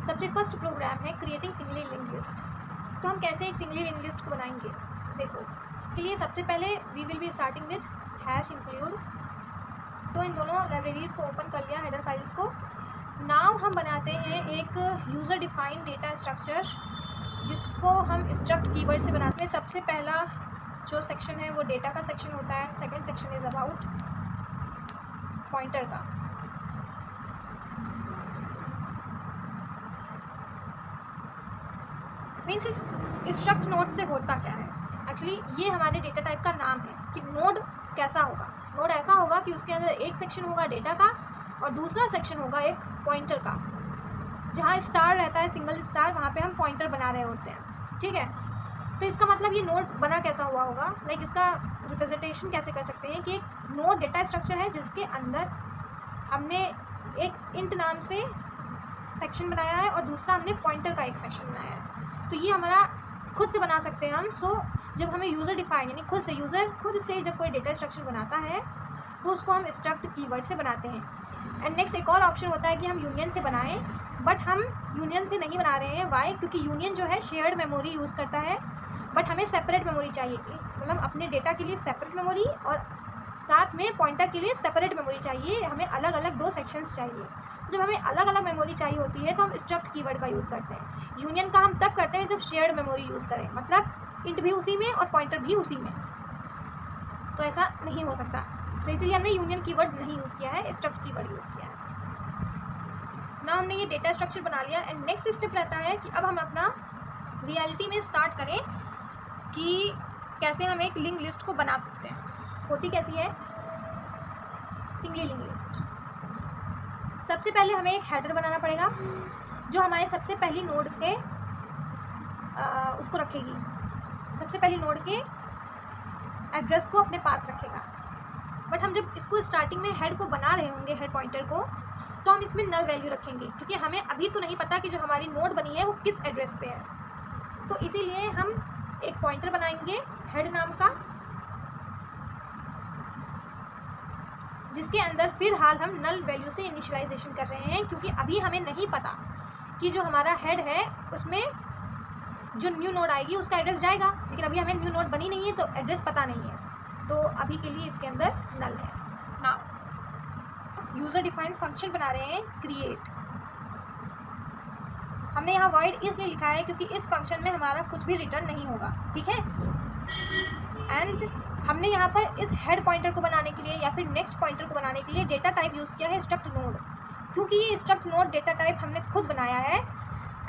सबसे first programme है creating singly link list. तो हम कैसे एक सिंगली लिंक लिस्ट को बनाएंगे, देखो इसके लिए सबसे पहले we will be starting with hash include. तो इन दोनों लाइब्रेरीज को ओपन कर लिया, हेडर फाइल्स को। नाउ हम बनाते हैं एक यूज़र डिफाइंड डेटा स्ट्रक्चर जिसको हम स्ट्रक्ट कीवर्ड से बनाते हैं। सबसे पहला जो सेक्शन है वो डेटा का सेक्शन होता है, second section is about pointer का। मीन्स स्ट्रक्ट नोड से होता क्या है, एक्चुअली ये हमारे डेटा टाइप का नाम है कि नोड कैसा होगा। नोड ऐसा होगा कि उसके अंदर एक सेक्शन होगा डेटा का और दूसरा सेक्शन होगा एक पॉइंटर का। जहाँ स्टार रहता है, सिंगल स्टार, वहाँ पे हम पॉइंटर बना रहे होते हैं, ठीक है। तो इसका मतलब ये नोड बना कैसा हुआ होगा, लाइक इसका रिप्रेजेंटेशन कैसे कर सकते हैं कि एक नोड डेटा स्ट्रक्चर है जिसके अंदर हमने एक इंट नाम से सेक्शन बनाया है और दूसरा हमने पॉइंटर का एक सेक्शन बनाया है। तो ये हमारा खुद से बना सकते हैं हम। सो जब हमें यूज़र डिफाइन यानी खुद से जब कोई डेटा स्ट्रक्चर बनाता है तो उसको हम स्ट्रक्ट कीवर्ड से बनाते हैं। एंड नेक्स्ट एक और ऑप्शन होता है कि हम यूनियन से बनाएं, बट हम यूनियन से नहीं बना रहे हैं। वाई? क्योंकि यूनियन जो है शेयर्ड मेमोरी यूज़ करता है, बट हमें सेपरेट मेमोरी चाहिए, मतलब अपने डेटा के लिए सेपरेट मेमोरी और साथ में पॉइंटर के लिए सेपरेट मेमोरी चाहिए। हमें अलग अलग दो सेक्शंस चाहिए। जब हमें अलग अलग मेमोरी चाहिए होती है तो हम स्ट्रक्ट कीवर्ड का यूज़ करते हैं। यूनियन का हम तब करते हैं जब शेयर्ड मेमोरी यूज़ करें, मतलब इंट भी उसी में और पॉइंटर भी उसी में। तो ऐसा नहीं हो सकता, तो इसीलिए हमने यूनियन कीवर्ड नहीं यूज़ किया है, स्ट्रक्ट कीवर्ड यूज़ किया है। ना हमने ये डेटा स्ट्रक्चर बना लिया। एंड नेक्स्ट स्टेप रहता है कि अब हम अपना रियलिटी में स्टार्ट करें कि कैसे हम एक लिंक लिस्ट को बना सकते हैं। होती कैसी है सिंगली लिंक लिस्ट। सबसे पहले हमें एक हेडर बनाना पड़ेगा जो हमारे सबसे पहली नोड के उसको रखेगी, सबसे पहली नोड के एड्रेस को अपने पास रखेगा। बट हम जब इसको स्टार्टिंग में हेड को बना रहे होंगे, हेड पॉइंटर को, तो हम इसमें नल वैल्यू रखेंगे क्योंकि हमें अभी तो नहीं पता कि जो हमारी नोड बनी है वो किस एड्रेस पे है। तो इसीलिए हम एक पॉइंटर बनाएंगे हेड नाम का, जिसके अंदर फिलहाल हम नल वैल्यू से इनिशियलाइजेशन कर रहे हैं क्योंकि अभी हमें नहीं पता कि जो हमारा हेड है उसमें जो न्यू नोड आएगी उसका एड्रेस जाएगा, लेकिन अभी हमें न्यू नोड बनी नहीं है तो एड्रेस पता नहीं है। तो अभी के लिए इसके अंदर नल है। नाउ यूज़र डिफाइंड फंक्शन बना रहे हैं क्रिएट। हमने यहाँ वॉइड इसलिए लिखा है क्योंकि इस फंक्शन में हमारा कुछ भी रिटर्न नहीं होगा, ठीक है। एंड हमने यहाँ पर इस हेड पॉइंटर को बनाने के लिए या फिर नेक्स्ट पॉइंटर को बनाने के लिए डेटा टाइप यूज़ किया है स्ट्रक्ट नोड, क्योंकि ये स्ट्रक्ट नोड डेटा टाइप हमने खुद बनाया है।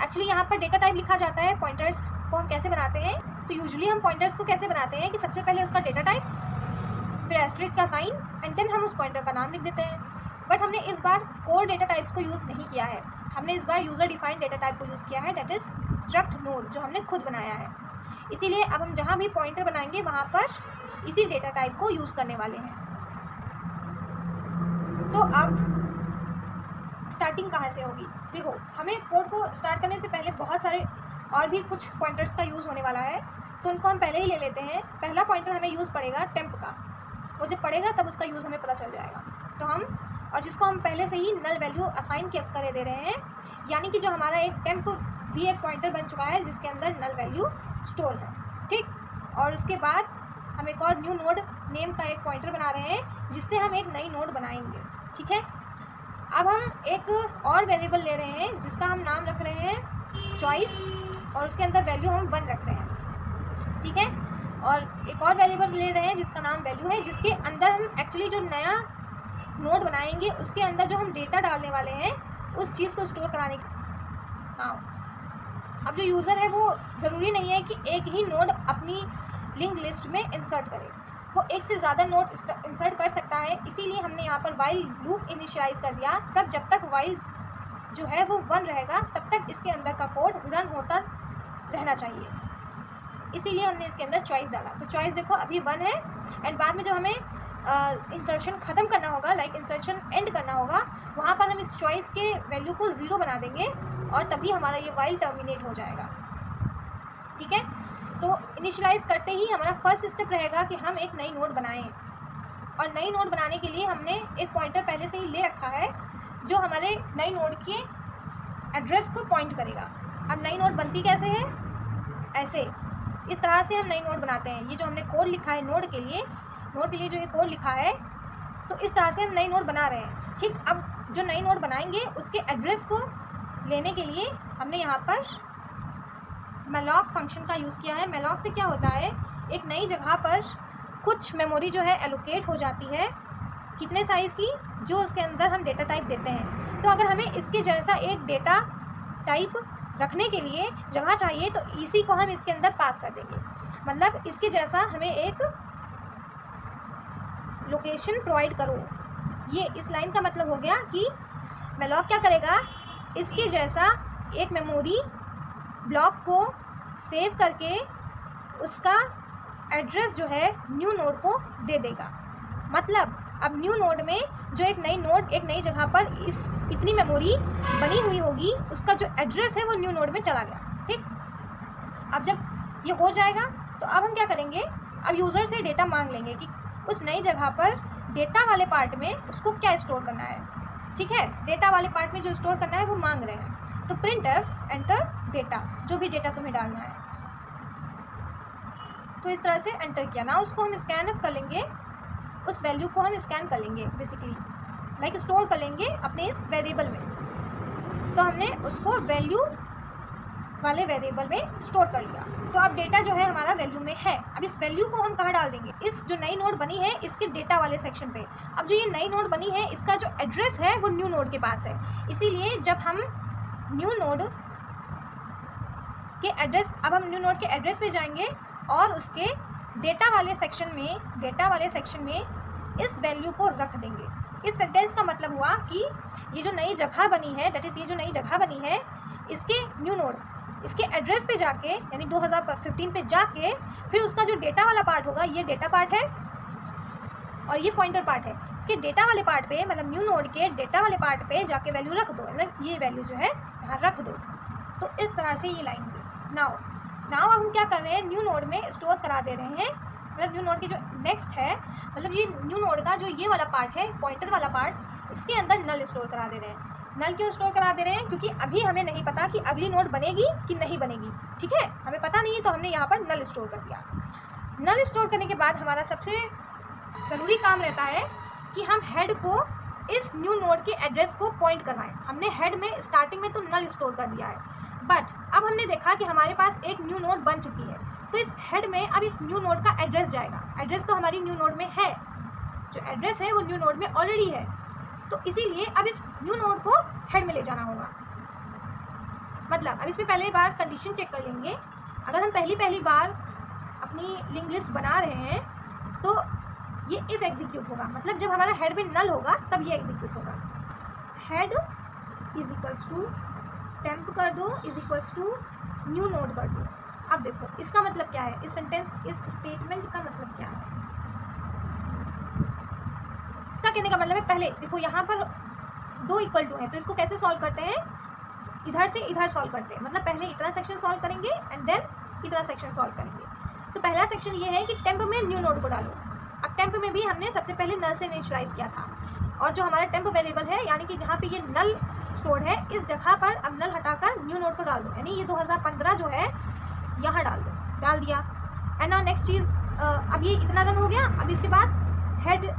एक्चुअली यहाँ पर डेटा टाइप लिखा जाता है। पॉइंटर्स को हम कैसे बनाते हैं, तो यूजुअली हम पॉइंटर्स को कैसे बनाते हैं कि सबसे पहले उसका डेटा टाइप, फिर एस्टेरिस्क का साइन, एंड देन हम उस पॉइंटर का नाम लिख देते हैं। बट हमने इस बार कोर डेटा टाइप्स को यूज़ नहीं किया है, हमने इस बार यूज़र डिफाइंड डेटा टाइप को यूज़ किया है, दैट इज़ स्ट्रक्ट नोड, जो हमने खुद बनाया है। इसीलिए अब हम जहाँ भी पॉइंटर बनाएंगे वहाँ पर इसी डेटा टाइप को यूज़ करने वाले हैं। तो अब स्टार्टिंग कहाँ से होगी, देखो हमें कोड को स्टार्ट करने से पहले बहुत सारे और भी कुछ पॉइंटर्स का यूज़ होने वाला है, तो उनको हम पहले ही ले लेते हैं। पहला पॉइंटर हमें यूज़ पड़ेगा टेम्प का, वो जब पड़ेगा तब उसका यूज़ हमें पता चल जाएगा। तो हम, और जिसको हम पहले से ही नल वैल्यू असाइन करे दे रहे हैं, यानी कि जो हमारा एक टेम्प भी एक पॉइंटर बन चुका है जिसके अंदर नल वैल्यू स्टोर है, ठीक। और उसके बाद हम एक और न्यू नोड नेम का एक पॉइंटर बना रहे हैं जिससे हम एक नई नोड बनाएंगे, ठीक है। अब हम एक और वेरिएबल ले रहे हैं जिसका हम नाम रख रहे हैं चॉइस, और उसके अंदर वैल्यू हम 1 रख रहे हैं, ठीक है। और एक और वेरिएबल ले रहे हैं जिसका नाम वैल्यू है, जिसके अंदर हम एक्चुअली जो नया नोड बनाएंगे उसके अंदर जो हम डेटा डालने वाले हैं उस चीज़ को स्टोर कराने की। हाँ, अब जो यूज़र है वो ज़रूरी नहीं है कि एक ही नोड अपनी लिंक लिस्ट में इंसर्ट करे, वो एक से ज़्यादा नोड इंसर्ट कर सकता है। इसीलिए हमने यहाँ पर वाइल लूप इनिशियलाइज कर दिया, तब जब तक वाइल जो है वो 1 रहेगा तब तक इसके अंदर का कोड रन होता रहना चाहिए। इसीलिए हमने इसके अंदर चॉइस डाला। तो चॉइस देखो अभी 1 है, एंड बाद में जब हमें इंसर्शन ख़त्म करना होगा, लाइक इंसर्शन एंड करना होगा, वहाँ पर हम इस चॉइस के वैल्यू को 0 बना देंगे और तभी हमारा ये वाइल टर्मिनेट हो जाएगा, ठीक है। तो इनिशियलाइज़ करते ही हमारा फर्स्ट स्टेप रहेगा कि हम एक नई नोड बनाएं, और नई नोड बनाने के लिए हमने एक पॉइंटर पहले से ही ले रखा है जो हमारे नई नोड के एड्रेस को पॉइंट करेगा। अब नई नोड बनती कैसे है? ऐसे, इस तरह से हम नई नोड बनाते हैं। ये जो हमने कोड लिखा है नोड के लिए जो ये कोड लिखा है, तो इस तरह से हम नई नोड बना रहे हैं। ठीक, अब जो नई नोड बनाएंगे उसके एड्रेस को लेने के लिए हमने यहाँ पर malloc फंक्शन का यूज़ किया है। malloc से क्या होता है, एक नई जगह पर कुछ मेमोरी जो है एलोकेट हो जाती है, कितने साइज़ की, जो उसके अंदर हम डेटा टाइप देते हैं। तो अगर हमें इसके जैसा एक डेटा टाइप रखने के लिए जगह चाहिए तो इसी को हम इसके अंदर पास कर देंगे। मतलब इसके जैसा हमें एक लोकेशन प्रोवाइड करो। ये इस लाइन का मतलब हो गया कि malloc क्या करेगा, इसके जैसा एक मेमोरी ब्लॉक को सेव करके उसका एड्रेस जो है न्यू नोड को दे देगा। मतलब अब न्यू नोड में जो एक नई जगह पर इतनी मेमोरी बनी हुई होगी, उसका जो एड्रेस है वो न्यू नोड में चला गया। ठीक, अब जब ये हो जाएगा तो अब हम क्या करेंगे, अब यूज़र से डेटा मांग लेंगे कि उस नई जगह पर डेटा वाले पार्ट में उसको क्या स्टोर करना है। ठीक है, डेटा वाले पार्ट में जो स्टोर करना है वो मांग रहे हैं। तो printf एंटर डेटा, जो भी डेटा तुम्हें डालना है। तो इस तरह से एंटर किया ना, उसको हम स्कैन कर लेंगे, उस वैल्यू को हम स्कैन कर लेंगे, बेसिकली लाइक स्टोर कर लेंगे अपने इस वेरिएबल में। तो हमने उसको वैल्यू वाले वेरिएबल में स्टोर कर लिया। तो अब डेटा जो है हमारा वैल्यू में है। अब इस वैल्यू को हम कहाँ डाल देंगे, इस जो नई नोड बनी है इसके डेटा वाले सेक्शन पे। अब जो ये नई नोड बनी है इसका जो एड्रेस है वो न्यू नोड के पास है, इसीलिए जब हम न्यू नोड के एड्रेस पे जाएंगे और उसके डेटा वाले सेक्शन में इस वैल्यू को रख देंगे। इस सेंटेंस का मतलब हुआ कि ये जो नई जगह बनी है, दैट इज़ ये जो नई जगह बनी है, इसके न्यू नोड इसके एड्रेस पे जाके, यानी 2015 पे जाके, फिर उसका जो डेटा वाला पार्ट होगा, ये डेटा पार्ट है और ये पॉइंटर पार्ट है, इसके डेटा वाले पार्ट पे, मतलब न्यू नोड के डेटा वाले पार्ट पे जाके वैल्यू रख दो, मतलब ये वैल्यू जो है यहाँ रख दो। तो इस तरह से ये लाइन हुई। नाउ अब हम क्या कर रहे हैं, न्यू नोड में स्टोर करा दे रहे हैं। मतलब न्यू नोड की जो नेक्स्ट है, मतलब ये न्यू नोड का जो ये वाला पार्ट है, पॉइंटर वाला पार्ट, इसके अंदर नल स्टोर करा दे रहे हैं। नल क्यों स्टोर करा दे रहे हैं, क्योंकि अभी हमें नहीं पता कि अगली नोड बनेगी कि नहीं बनेगी। ठीक है, हमें पता नहीं है, तो हमने यहाँ पर नल स्टोर कर दिया। नल स्टोर करने के बाद हमारा सबसे ज़रूरी काम रहता है कि हम हेड को इस न्यू नोड के एड्रेस को पॉइंट करवाएं। हमने हेड में स्टार्टिंग में तो नल स्टोर कर दिया है, बट अब हमने देखा कि हमारे पास एक न्यू नोड बन चुकी है, तो इस हेड में अब इस न्यू नोड का एड्रेस जाएगा। एड्रेस तो हमारी न्यू नोड में है, जो एड्रेस है वो न्यू नोड में ऑलरेडी है, तो इसीलिए अब इस न्यू नोड को हेड में ले जाना होगा। मतलब अब इसमें पहले बार कंडीशन चेक कर लेंगे। अगर हम पहली बार अपनी लिंक लिस्ट बना रहे हैं तो ये इफ़ एग्जीक्यूट होगा, मतलब जब हमारा हेड में नल होगा तब ये एग्जीक्यूट होगा। Head is equals to temp कर दो, is equals to new node कर दो। अब देखो इसका मतलब क्या है, इस स्टेटमेंट का मतलब क्या है। इसका कहने का मतलब है, पहले देखो यहाँ पर 2 इक्वल टू है, तो इसको कैसे सॉल्व करते हैं, इधर से इधर सॉल्व करते हैं। मतलब पहले इतना सेक्शन सॉल्व करेंगे एंड देन इतना सेक्शन सॉल्व करेंगे। तो पहला सेक्शन ये है कि टेम्प में न्यू नोड को डालो। अब टेम्प में भी हमने सबसे पहले नल से इनिशियलाइज किया था, और जो हमारा टेम्प वेरिएबल है, यानी कि जहाँ पे ये नल स्टोर्ड है, इस जगह पर अब नल हटाकर न्यू नोड को डाल दो, यानी ये 2015 जो है यहाँ डाल दो, डाल दिया। एंड नाउ नेक्स्ट चीज़, अब ये इतना रन हो गया। अब इसके बाद हेड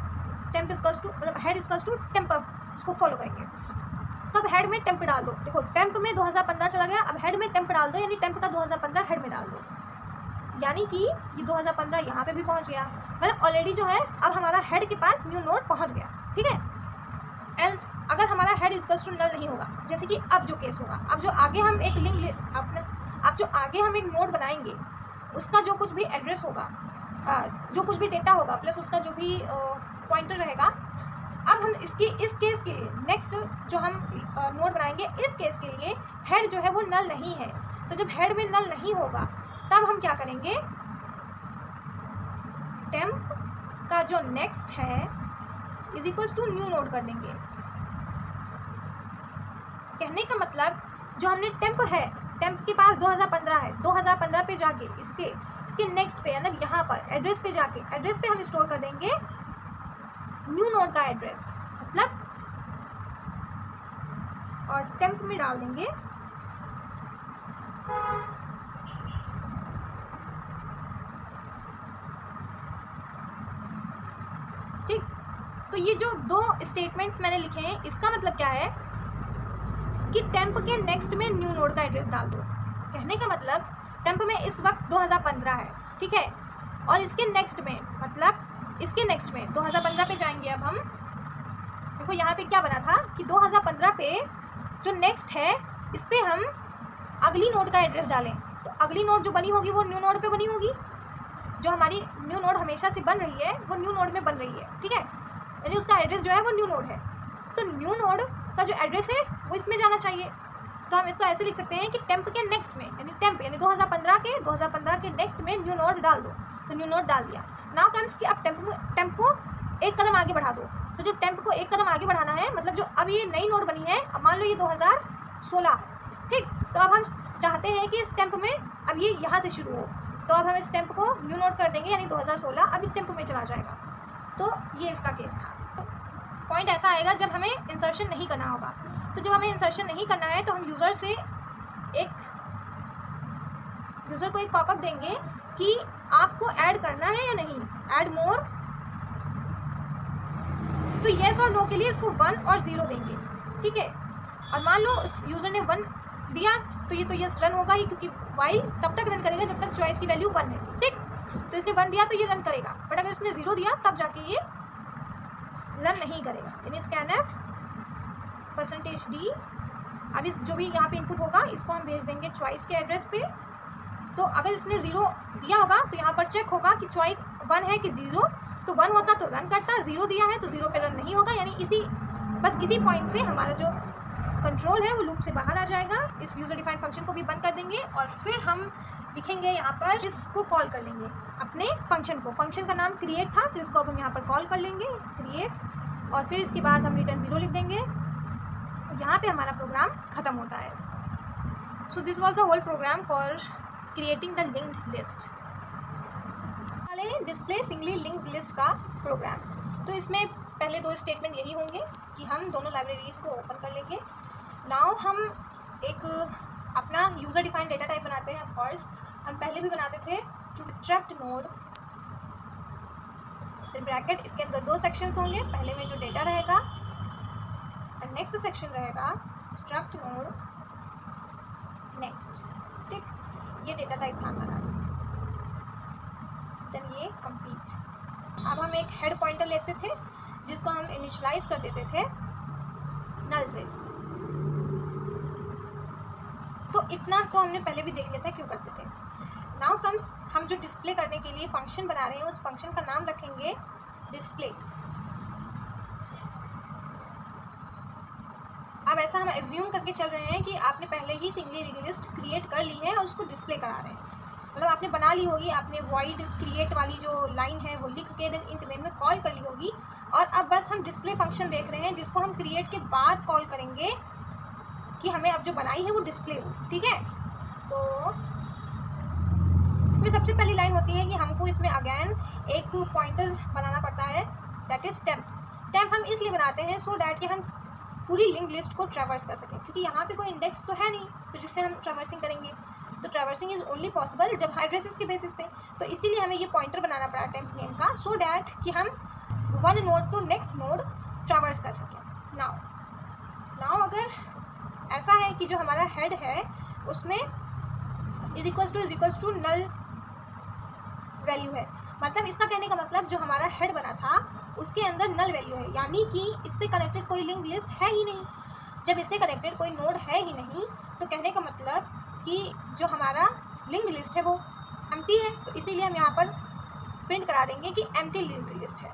टेम्प इक्वल्स टू, मतलब हेड इक्वल्स टू टेम्प, उसको फॉलो करेंगे। तो अब हेड में टेम्प डाल दो। देखो टेम्प में 2015 चला गया, अब हेड में टेम्प डाल दो, यानी टेम्प का 2015 हेड में डाल दो, यानी कि ये 2015 यहाँ पे भी पहुँच गया। मतलब ऑलरेडी जो है अब हमारा हेड के पास न्यू नोड पहुँच गया। ठीक है, एल्स अगर हमारा हेड इक्वल्स टू नल नहीं होगा, जैसे कि अब जो केस होगा, अब जो आगे हम एक लिंक अब जो आगे हम एक नोड बनाएंगे, उसका जो कुछ भी एड्रेस होगा, जो कुछ भी डेटा होगा, प्लस उसका जो भी पॉइंटर रहेगा, अब हम इस केस के लिए नेक्स्ट जो हम नोड बनाएंगे, इस केस के लिए हेड जो है वो नल नहीं है। तो जब हेड में नल नहीं होगा तब हम क्या करेंगे, टेम्प का जो नेक्स्ट है is equals to new node कर देंगे। कहने का मतलब जो हमने टेम्प है, टेम्प के पास 2015 है, 2015 पे जाके इसके नेक्स्ट पे, मतलब यहाँ पर एड्रेस पे जाके, एड्रेस पे हम स्टोर कर देंगे न्यू नोड का एड्रेस। मतलब और टेम्प में डाल देंगे ठीक। तो ये जो दो स्टेटमेंट्स मैंने लिखे हैं इसका मतलब क्या है कि टेम्प के नेक्स्ट में न्यू नोड का एड्रेस डाल दो। कहने का मतलब टेम्प में इस वक्त 2015 है, ठीक है, और इसके नेक्स्ट में मतलब इसके नेक्स्ट में 2015 पे जाएंगे। अब हम देखो यहाँ पे क्या बना था कि 2015 पे जो नेक्स्ट है इस पर हम अगली नोड का एड्रेस डालें, तो अगली नोड जो बनी होगी वो न्यू नोड पे बनी होगी। जो हमारी न्यू नोड हमेशा से बन रही है वो न्यू नोड में बन रही है, ठीक है, यानी उसका एड्रेस जो है वो न्यू नोड है। तो न्यू नोड का जो एड्रेस है वो इसमें जाना चाहिए। तो हम इसको ऐसे लिख सकते हैं कि टेम्प के नेक्स्ट में, यानी टेम्प यानी 2015 के नेक्स्ट में न्यू नोड डाल दो। तो न्यू नोड डाल दिया। नाउ कम्स कि अब टेम्प को एक कदम आगे बढ़ा दो। तो जो टेम्प को एक कदम आगे बढ़ाना है मतलब जो अब ये नई नोड बनी है, अब मान लो ये 2016 ठीक, तो अब हम चाहते हैं कि इस टेम्प में अब ये यहाँ से शुरू हो, तो अब हम इस टेम्प को न्यू नोड कर देंगे यानी 2016 अब इस टेम्प में चला जाएगा। तो ये इसका केस था। पॉइंट ऐसा आएगा जब हमें इंसर्शन नहीं करना होगा। तो जब हमें इंसर्शन नहीं करना है तो हम यूज़र को एक पॉपअप देंगे कि आपको ऐड करना है या नहीं, ऐड मोर। तो येस और नो के लिए इसको 1 और 0 देंगे, ठीक है। और मान लो उस यूज़र ने 1 दिया तो ये तो यस रन होगा ही, क्योंकि वाइल तब तक रन करेगा जब तक चॉइस की वैल्यू 1 है, ठीक। तो इसने 1 दिया तो ये रन करेगा, बट अगर इसने 0 दिया तब जाके ये रन नहीं करेगा। यानी scanf %d, अब इस जो भी यहाँ पे इनपुट होगा इसको हम भेज देंगे चॉइस के एड्रेस पे। तो अगर इसने 0 दिया होगा तो यहाँ पर चेक होगा कि चॉइस 1 है कि 0, तो 1 होता तो रन करता, 0 दिया है तो 0 पे रन नहीं होगा। यानी बस इसी पॉइंट से हमारा जो कंट्रोल है वो लूप से बाहर आ जाएगा। इस यूज़र डिफाइंड फंक्शन को भी बंद कर देंगे और फिर हम लिखेंगे यहाँ पर, इसको कॉल कर लेंगे अपने फंक्शन को। फंक्शन का नाम क्रिएट था तो इसको अब हम यहाँ पर कॉल कर लेंगे क्रिएट, और फिर इसके बाद हम रिटर्न 0 लिख देंगे। यहाँ पे हमारा प्रोग्राम ख़त्म होता है। So this was the whole program for creating the linked list. Display singly linked list का प्रोग्राम। तो इसमें पहले 2 स्टेटमेंट यही होंगे कि हम दोनों लाइब्रेरीज को ओपन कर लेंगे। नाउ हम एक अपना यूज़र डिफाइंड डेटा टाइप बनाते हैं। ऑफकोर्स हम पहले भी बनाते थे कि स्ट्रक्ट नोड फिर ब्रैकेट, इसके अंदर 2 सेक्शंस होंगे। पहले में जो डेटा रहेगा और नेक्स्ट सेक्शन रहेगा स्ट्रक्ट नोड नेक्स्ट, ठीक। ये डेटा टाइप था हमारा। देन ये कंप्लीट। अब हम एक हेड पॉइंटर लेते थे जिसको हम इनिशियलाइज कर देते थे नल से। तो इतना को हमने पहले भी देख लिया था क्यों करते थे। नाउ कम्स हम जो डिस्प्ले करने के लिए फंक्शन बना रहे हैं उस फंक्शन का नाम रखेंगे डिस्प्ले। अब ऐसा हम एज्यूम करके चल रहे हैं कि आपने पहले ही सिंगली लिस्ट क्रिएट कर ली है और उसको डिस्प्ले करा रहे हैं। मतलब आपने बना ली होगी, आपने वॉइड क्रिएट वाली जो लाइन है वो लिख के देन इंट मेन में कॉल कर ली होगी, और अब बस हम डिस्प्ले फंक्शन देख रहे हैं जिसको हम क्रिएट के बाद कॉल करेंगे कि हमें अब जो बनाई है वो डिस्प्ले हो, ठीक है। तो इसमें सबसे पहली लाइन होती है कि हमको इसमें अगेन एक पॉइंटर बनाना पड़ता है, दैट इज टेम्प। टेम्प हम इसलिए बनाते हैं सो डैट कि हम पूरी लिंक लिस्ट को ट्रैवर्स कर सकें, क्योंकि यहाँ पे कोई इंडेक्स तो है नहीं तो जिससे हम ट्रैवर्सिंग करेंगे। तो ट्रैवर्सिंग इज ओनली पॉसिबल जब एड्रेसेस के बेसिस पे। तो इसीलिए हमें ये पॉइंटर बनाना पड़ा टेम्प नेम का, सो डैट कि हम 1 node to next node traverse कर सकें। नाउ अगर ऐसा है कि जो हमारा हेड है उसमें is equals to null value है, मतलब इसका कहने का मतलब जो हमारा हेड बना था उसके अंदर नल वैल्यू है, यानी कि इससे कनेक्टेड कोई लिंक लिस्ट है ही नहीं। जब इससे कनेक्टेड कोई नोड है ही नहीं तो कहने का मतलब कि जो हमारा लिंक लिस्ट है वो एम्प्टी है। तो इसीलिए हम यहाँ पर प्रिंट करा देंगे कि एम्प्टी लिंक लिस्ट है,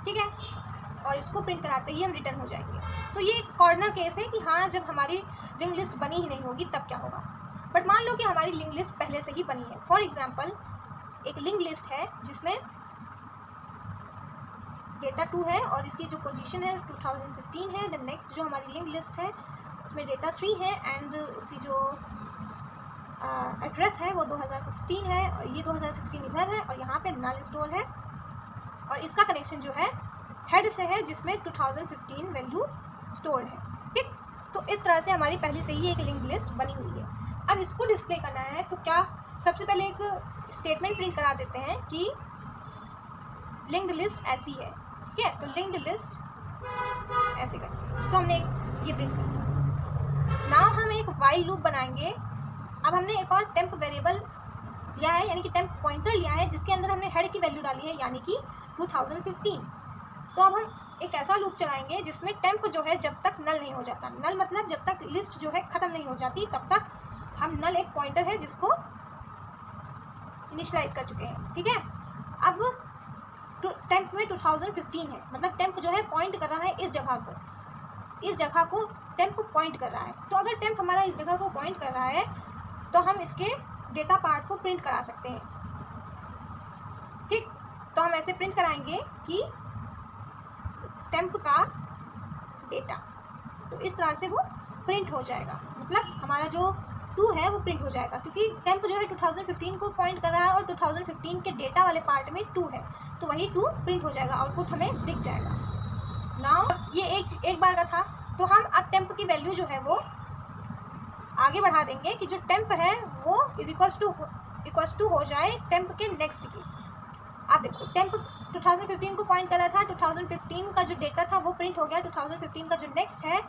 ठीक है। और इसको प्रिंट कराते ही हम रिटर्न हो जाएंगे। तो ये कॉर्नर केस है कि हाँ जब हमारी लिंक लिस्ट बनी ही नहीं होगी तब क्या होगा। बट मान लो कि हमारी लिंक लिस्ट पहले से ही बनी है। फॉर एग्जांपल एक लिंक लिस्ट है जिसमें डेटा 2 है और इसकी जो पोजीशन है 2015 है। देन नेक्स्ट जो हमारी लिंक लिस्ट है उसमें डेटा 3 है एंड उसकी जो एड्रेस है वो 2016 है और ये 2016 इधर है और यहाँ पे नल स्टोर है और इसका कनेक्शन जो है हेड से है जिसमें 2015 वैल्यू स्टोर्ड है। ठीक, तो इस तरह से हमारी पहले से ही एक लिंक्ड लिस्ट बनी हुई है। अब इसको डिस्प्ले करना है तो क्या, सबसे पहले एक स्टेटमेंट प्रिंट करा देते हैं कि लिंक्ड लिस्ट ऐसी है। ठीक है, तो लिंक्ड लिस्ट ऐसे करके तो हमने ये प्रिंट कर दिया। नाउ हम एक वाइल लूप बनाएंगे। अब हमने एक और टेम्प वेरिएबल लिया है, यानी कि टेम्प पॉइंटर लिया है, जिसके अंदर हमने हेड की वैल्यू डाली है, यानी कि 2015। तो अब हम एक ऐसा लूप चलाएंगे जिसमें टेम्प जो है जब तक नल नहीं हो जाता, नल मतलब जब तक लिस्ट जो है ख़त्म नहीं हो जाती तब तक हम नल एक पॉइंटर है जिसको इनिशियलाइज कर चुके हैं। ठीक है, अब टेम्प में 2015 है, मतलब टेम्प जो है पॉइंट कर रहा है इस जगह को टेम्प पॉइंट कर रहा है। तो अगर टेम्प हमारा इस जगह को पॉइंट कर रहा है तो हम इसके डेटा पार्ट को प्रिंट करा सकते हैं। ठीक, तो हम ऐसे प्रिंट कराएंगे कि टेम्प का डेटा, तो इस तरह से वो प्रिंट हो जाएगा, मतलब हमारा जो 2 है वो प्रिंट हो जाएगा, क्योंकि टेम्प जो है 2015 को पॉइंट कर रहा है और 2015 के डेटा वाले पार्ट में 2 है, तो वही 2 प्रिंट हो जाएगा, आउटपुट हमें दिख जाएगा। नाउ ये एक बार का था, तो हम अब टेम्प की वैल्यू जो है वो आगे बढ़ा देंगे कि जो टेम्प है वो इक्वल्स टू हो जाए टेम्प के नेक्स्ट की। आप देखो, टेम्प 2015 को पॉइंट कर रहा था, 2015 का जो डेटा था वो प्रिंट हो गया, 2015 का जो नेक्स्ट है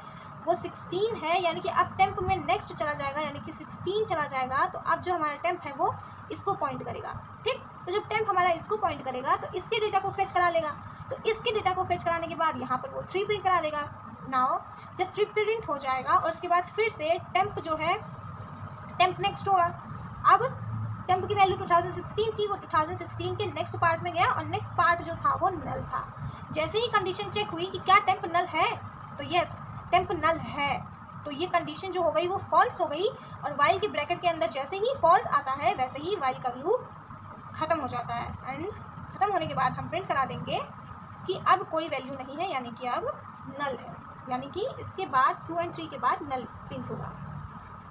वो 16 है, यानी कि अब टेम्प में नेक्स्ट चला जाएगा, यानी कि 16 चला जाएगा, तो अब जो हमारा टेम्प है वो इसको पॉइंट करेगा। ठीक, तो जब टेम्प हमारा इसको पॉइंट करेगा तो इसके डेटा को फेच करा लेगा, तो इसके डेटा को फेच कराने के बाद यहाँ पर वो 3 प्रिंट करा देगा। नाउ जब 3 प्रिंट हो जाएगा और उसके बाद फिर से टेम्प जो है टेम्प नेक्स्ट होगा। अब टेम्प की वैल्यू 2016 थी, वो 2016 के नेक्स्ट पार्ट में गया और नेक्स्ट पार्ट जो था वो नल था। जैसे ही कंडीशन चेक हुई कि क्या टेम्प नल है, तो यस टेम्प नल है, तो ये कंडीशन जो हो गई वो फॉल्स हो गई, और वाइल के ब्रैकेट के अंदर जैसे ही फॉल्स आता है वैसे ही वाइल का लूप ख़त्म हो जाता है। एंड ख़त्म होने के बाद हम प्रिंट करा देंगे कि अब कोई वैल्यू नहीं है, यानी कि अब नल है, यानी कि इसके बाद 2 और 3 के बाद नल प्रिंट होगा।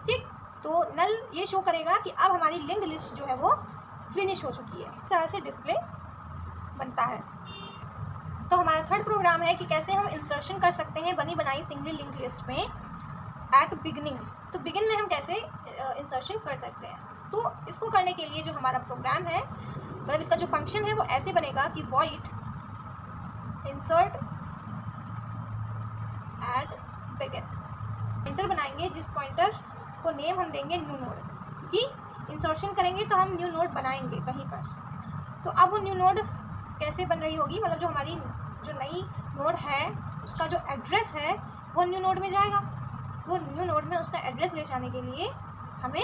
ठीक, तो नल ये शो करेगा कि अब हमारी लिंक्ड लिस्ट जो है वो फिनिश हो चुकी है। इस तरह से डिस्प्ले बनता है। तो हमारा थर्ड प्रोग्राम है कि कैसे हम इंसर्शन कर सकते हैं बनी बनाई सिंगल लिंक्ड लिस्ट में एट बिगिनिंग। तो बिगिन में हम कैसे इंसर्शन कर सकते हैं, तो इसको करने के लिए जो हमारा प्रोग्राम है, मतलब इसका जो फंक्शन है वो ऐसे बनेगा कि void insert at begin. Pointer बनाएंगे जिस पॉइंटर को नेम हम देंगे न्यू नोड, कि इंसर्शन करेंगे तो हम न्यू नोड बनाएंगे कहीं पर। तो अब वो न्यू नोड कैसे बन रही होगी, मतलब जो हमारी जो नई नोड है उसका जो एड्रेस है वो न्यू नोड में जाएगा। तो न्यू नोड में उसका एड्रेस ले जाने के लिए हमें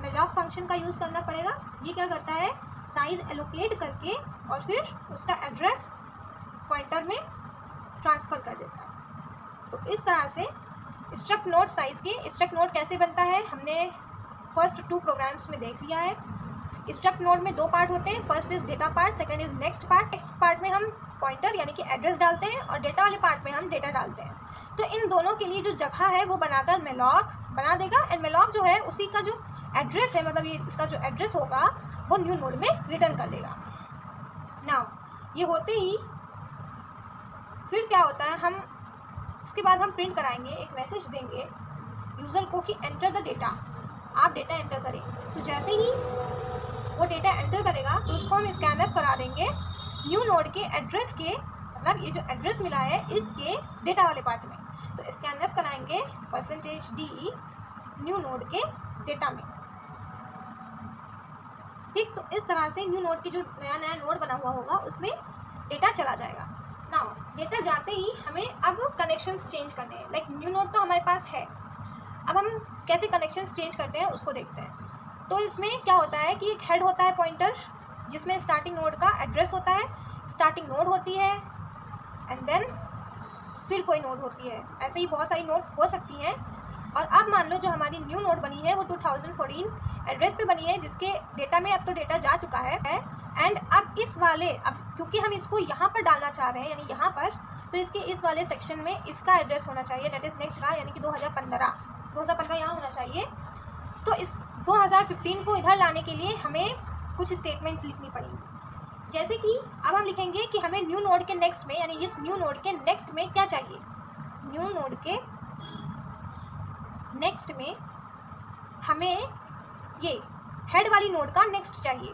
malloc फंक्शन का यूज़ करना पड़ेगा। ये क्या करता है, साइज एलोकेट करके और फिर उसका एड्रेस पॉइंटर में ट्रांसफ़र कर देता है। तो इस तरह से स्ट्रक्ट नोड साइज के स्ट्रक्ट नोड कैसे बनता है हमने फर्स्ट 2 प्रोग्राम्स में देख लिया है। स्ट्रक्ट नोड में 2 पार्ट होते हैं, first is data part, second is next part. Next part में हम पॉइंटर यानी कि एड्रेस डालते हैं और डेटा वाले पार्ट में हम डेटा डालते हैं। तो इन दोनों के लिए जो जगह है वो बनाकर malloc बना देगा, एंड malloc जो है उसी का जो एड्रेस है, मतलब ये इसका जो एड्रेस होगा वो न्यू नोड में रिटर्न कर देगा। नाउ ये होते ही फिर क्या होता है, हम इसके बाद हम प्रिंट कराएंगे, एक मैसेज देंगे यूज़र को कि एंटर द डेटा, आप डेटा एंटर करें। तो जैसे ही वो डेटा एंटर करेगा तो उसको हम स्कैनअप करा देंगे न्यू नोड के एड्रेस के, मतलब ये जो एड्रेस मिला है इसके डेटा वाले पार्ट में। तो स्कैनअप कराएंगे %d न्यू नोड के डेटा में। ठीक, तो इस तरह से न्यू नोड की जो नया नया नोड बना हुआ होगा उसमें डेटा चला जाएगा। नाउ डेटा जाते ही हमें अब कनेक्शंस चेंज करने हैं। लाइक न्यू नोड तो हमारे पास है, अब हम कैसे कनेक्शंस चेंज करते हैं उसको देखते हैं। तो इसमें क्या होता है कि एक हेड होता है पॉइंटर जिसमें स्टार्टिंग नोड का एड्रेस होता है, स्टार्टिंग नोड होती है, एंड देन फिर कोई नोड होती है। ऐसे ही बहुत सारी नोड्स हो सकती हैं। और अब मान लो जो हमारी न्यू नोड बनी है वो 2014 एड्रेस पे बनी है, जिसके डेटा में अब तो डेटा जा चुका है। एंड अब इस वाले, अब क्योंकि हम इसको यहाँ पर डालना चाह रहे हैं यानी यहाँ पर, तो इसके इस वाले सेक्शन में इसका एड्रेस होना चाहिए, डेट इज नेक्स्ट का, यानी कि 2015 यहाँ होना चाहिए। तो इस 2015 को इधर लाने के लिए हमें कुछ स्टेटमेंट्स लिखनी पड़ेंगी। जैसे कि अब हम लिखेंगे कि हमें न्यू नोड के नेक्स्ट में, यानी इस न्यू नोड के नेक्स्ट में क्या चाहिए, न्यू नोड के नेक्स्ट में हमें ये हेड वाली नोड का नेक्स्ट चाहिए,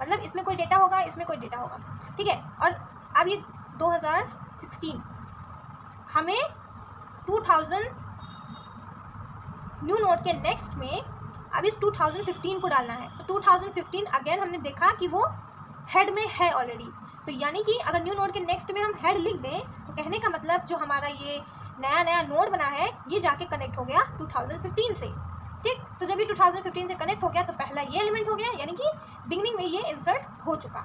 मतलब इसमें कोई डेटा होगा, इसमें कोई डेटा होगा, ठीक है। और अब ये 2016 हमें 2000 न्यू नोड के नेक्स्ट में अब इस 2015 को डालना है। तो 2015 अगेन हमने देखा कि वो हेड में है ऑलरेडी, तो यानी कि अगर न्यू नोड के नेक्स्ट में हम हेड लिख दें तो कहने का मतलब जो हमारा ये नया नोड बना है ये जाके कनेक्ट हो गया 2015 से, ठीक। तो जब ये 2015 से कनेक्ट हो गया तो पहला ये एलिमेंट हो गया, यानी कि बिगनिंग में ये इंसर्ट हो चुका।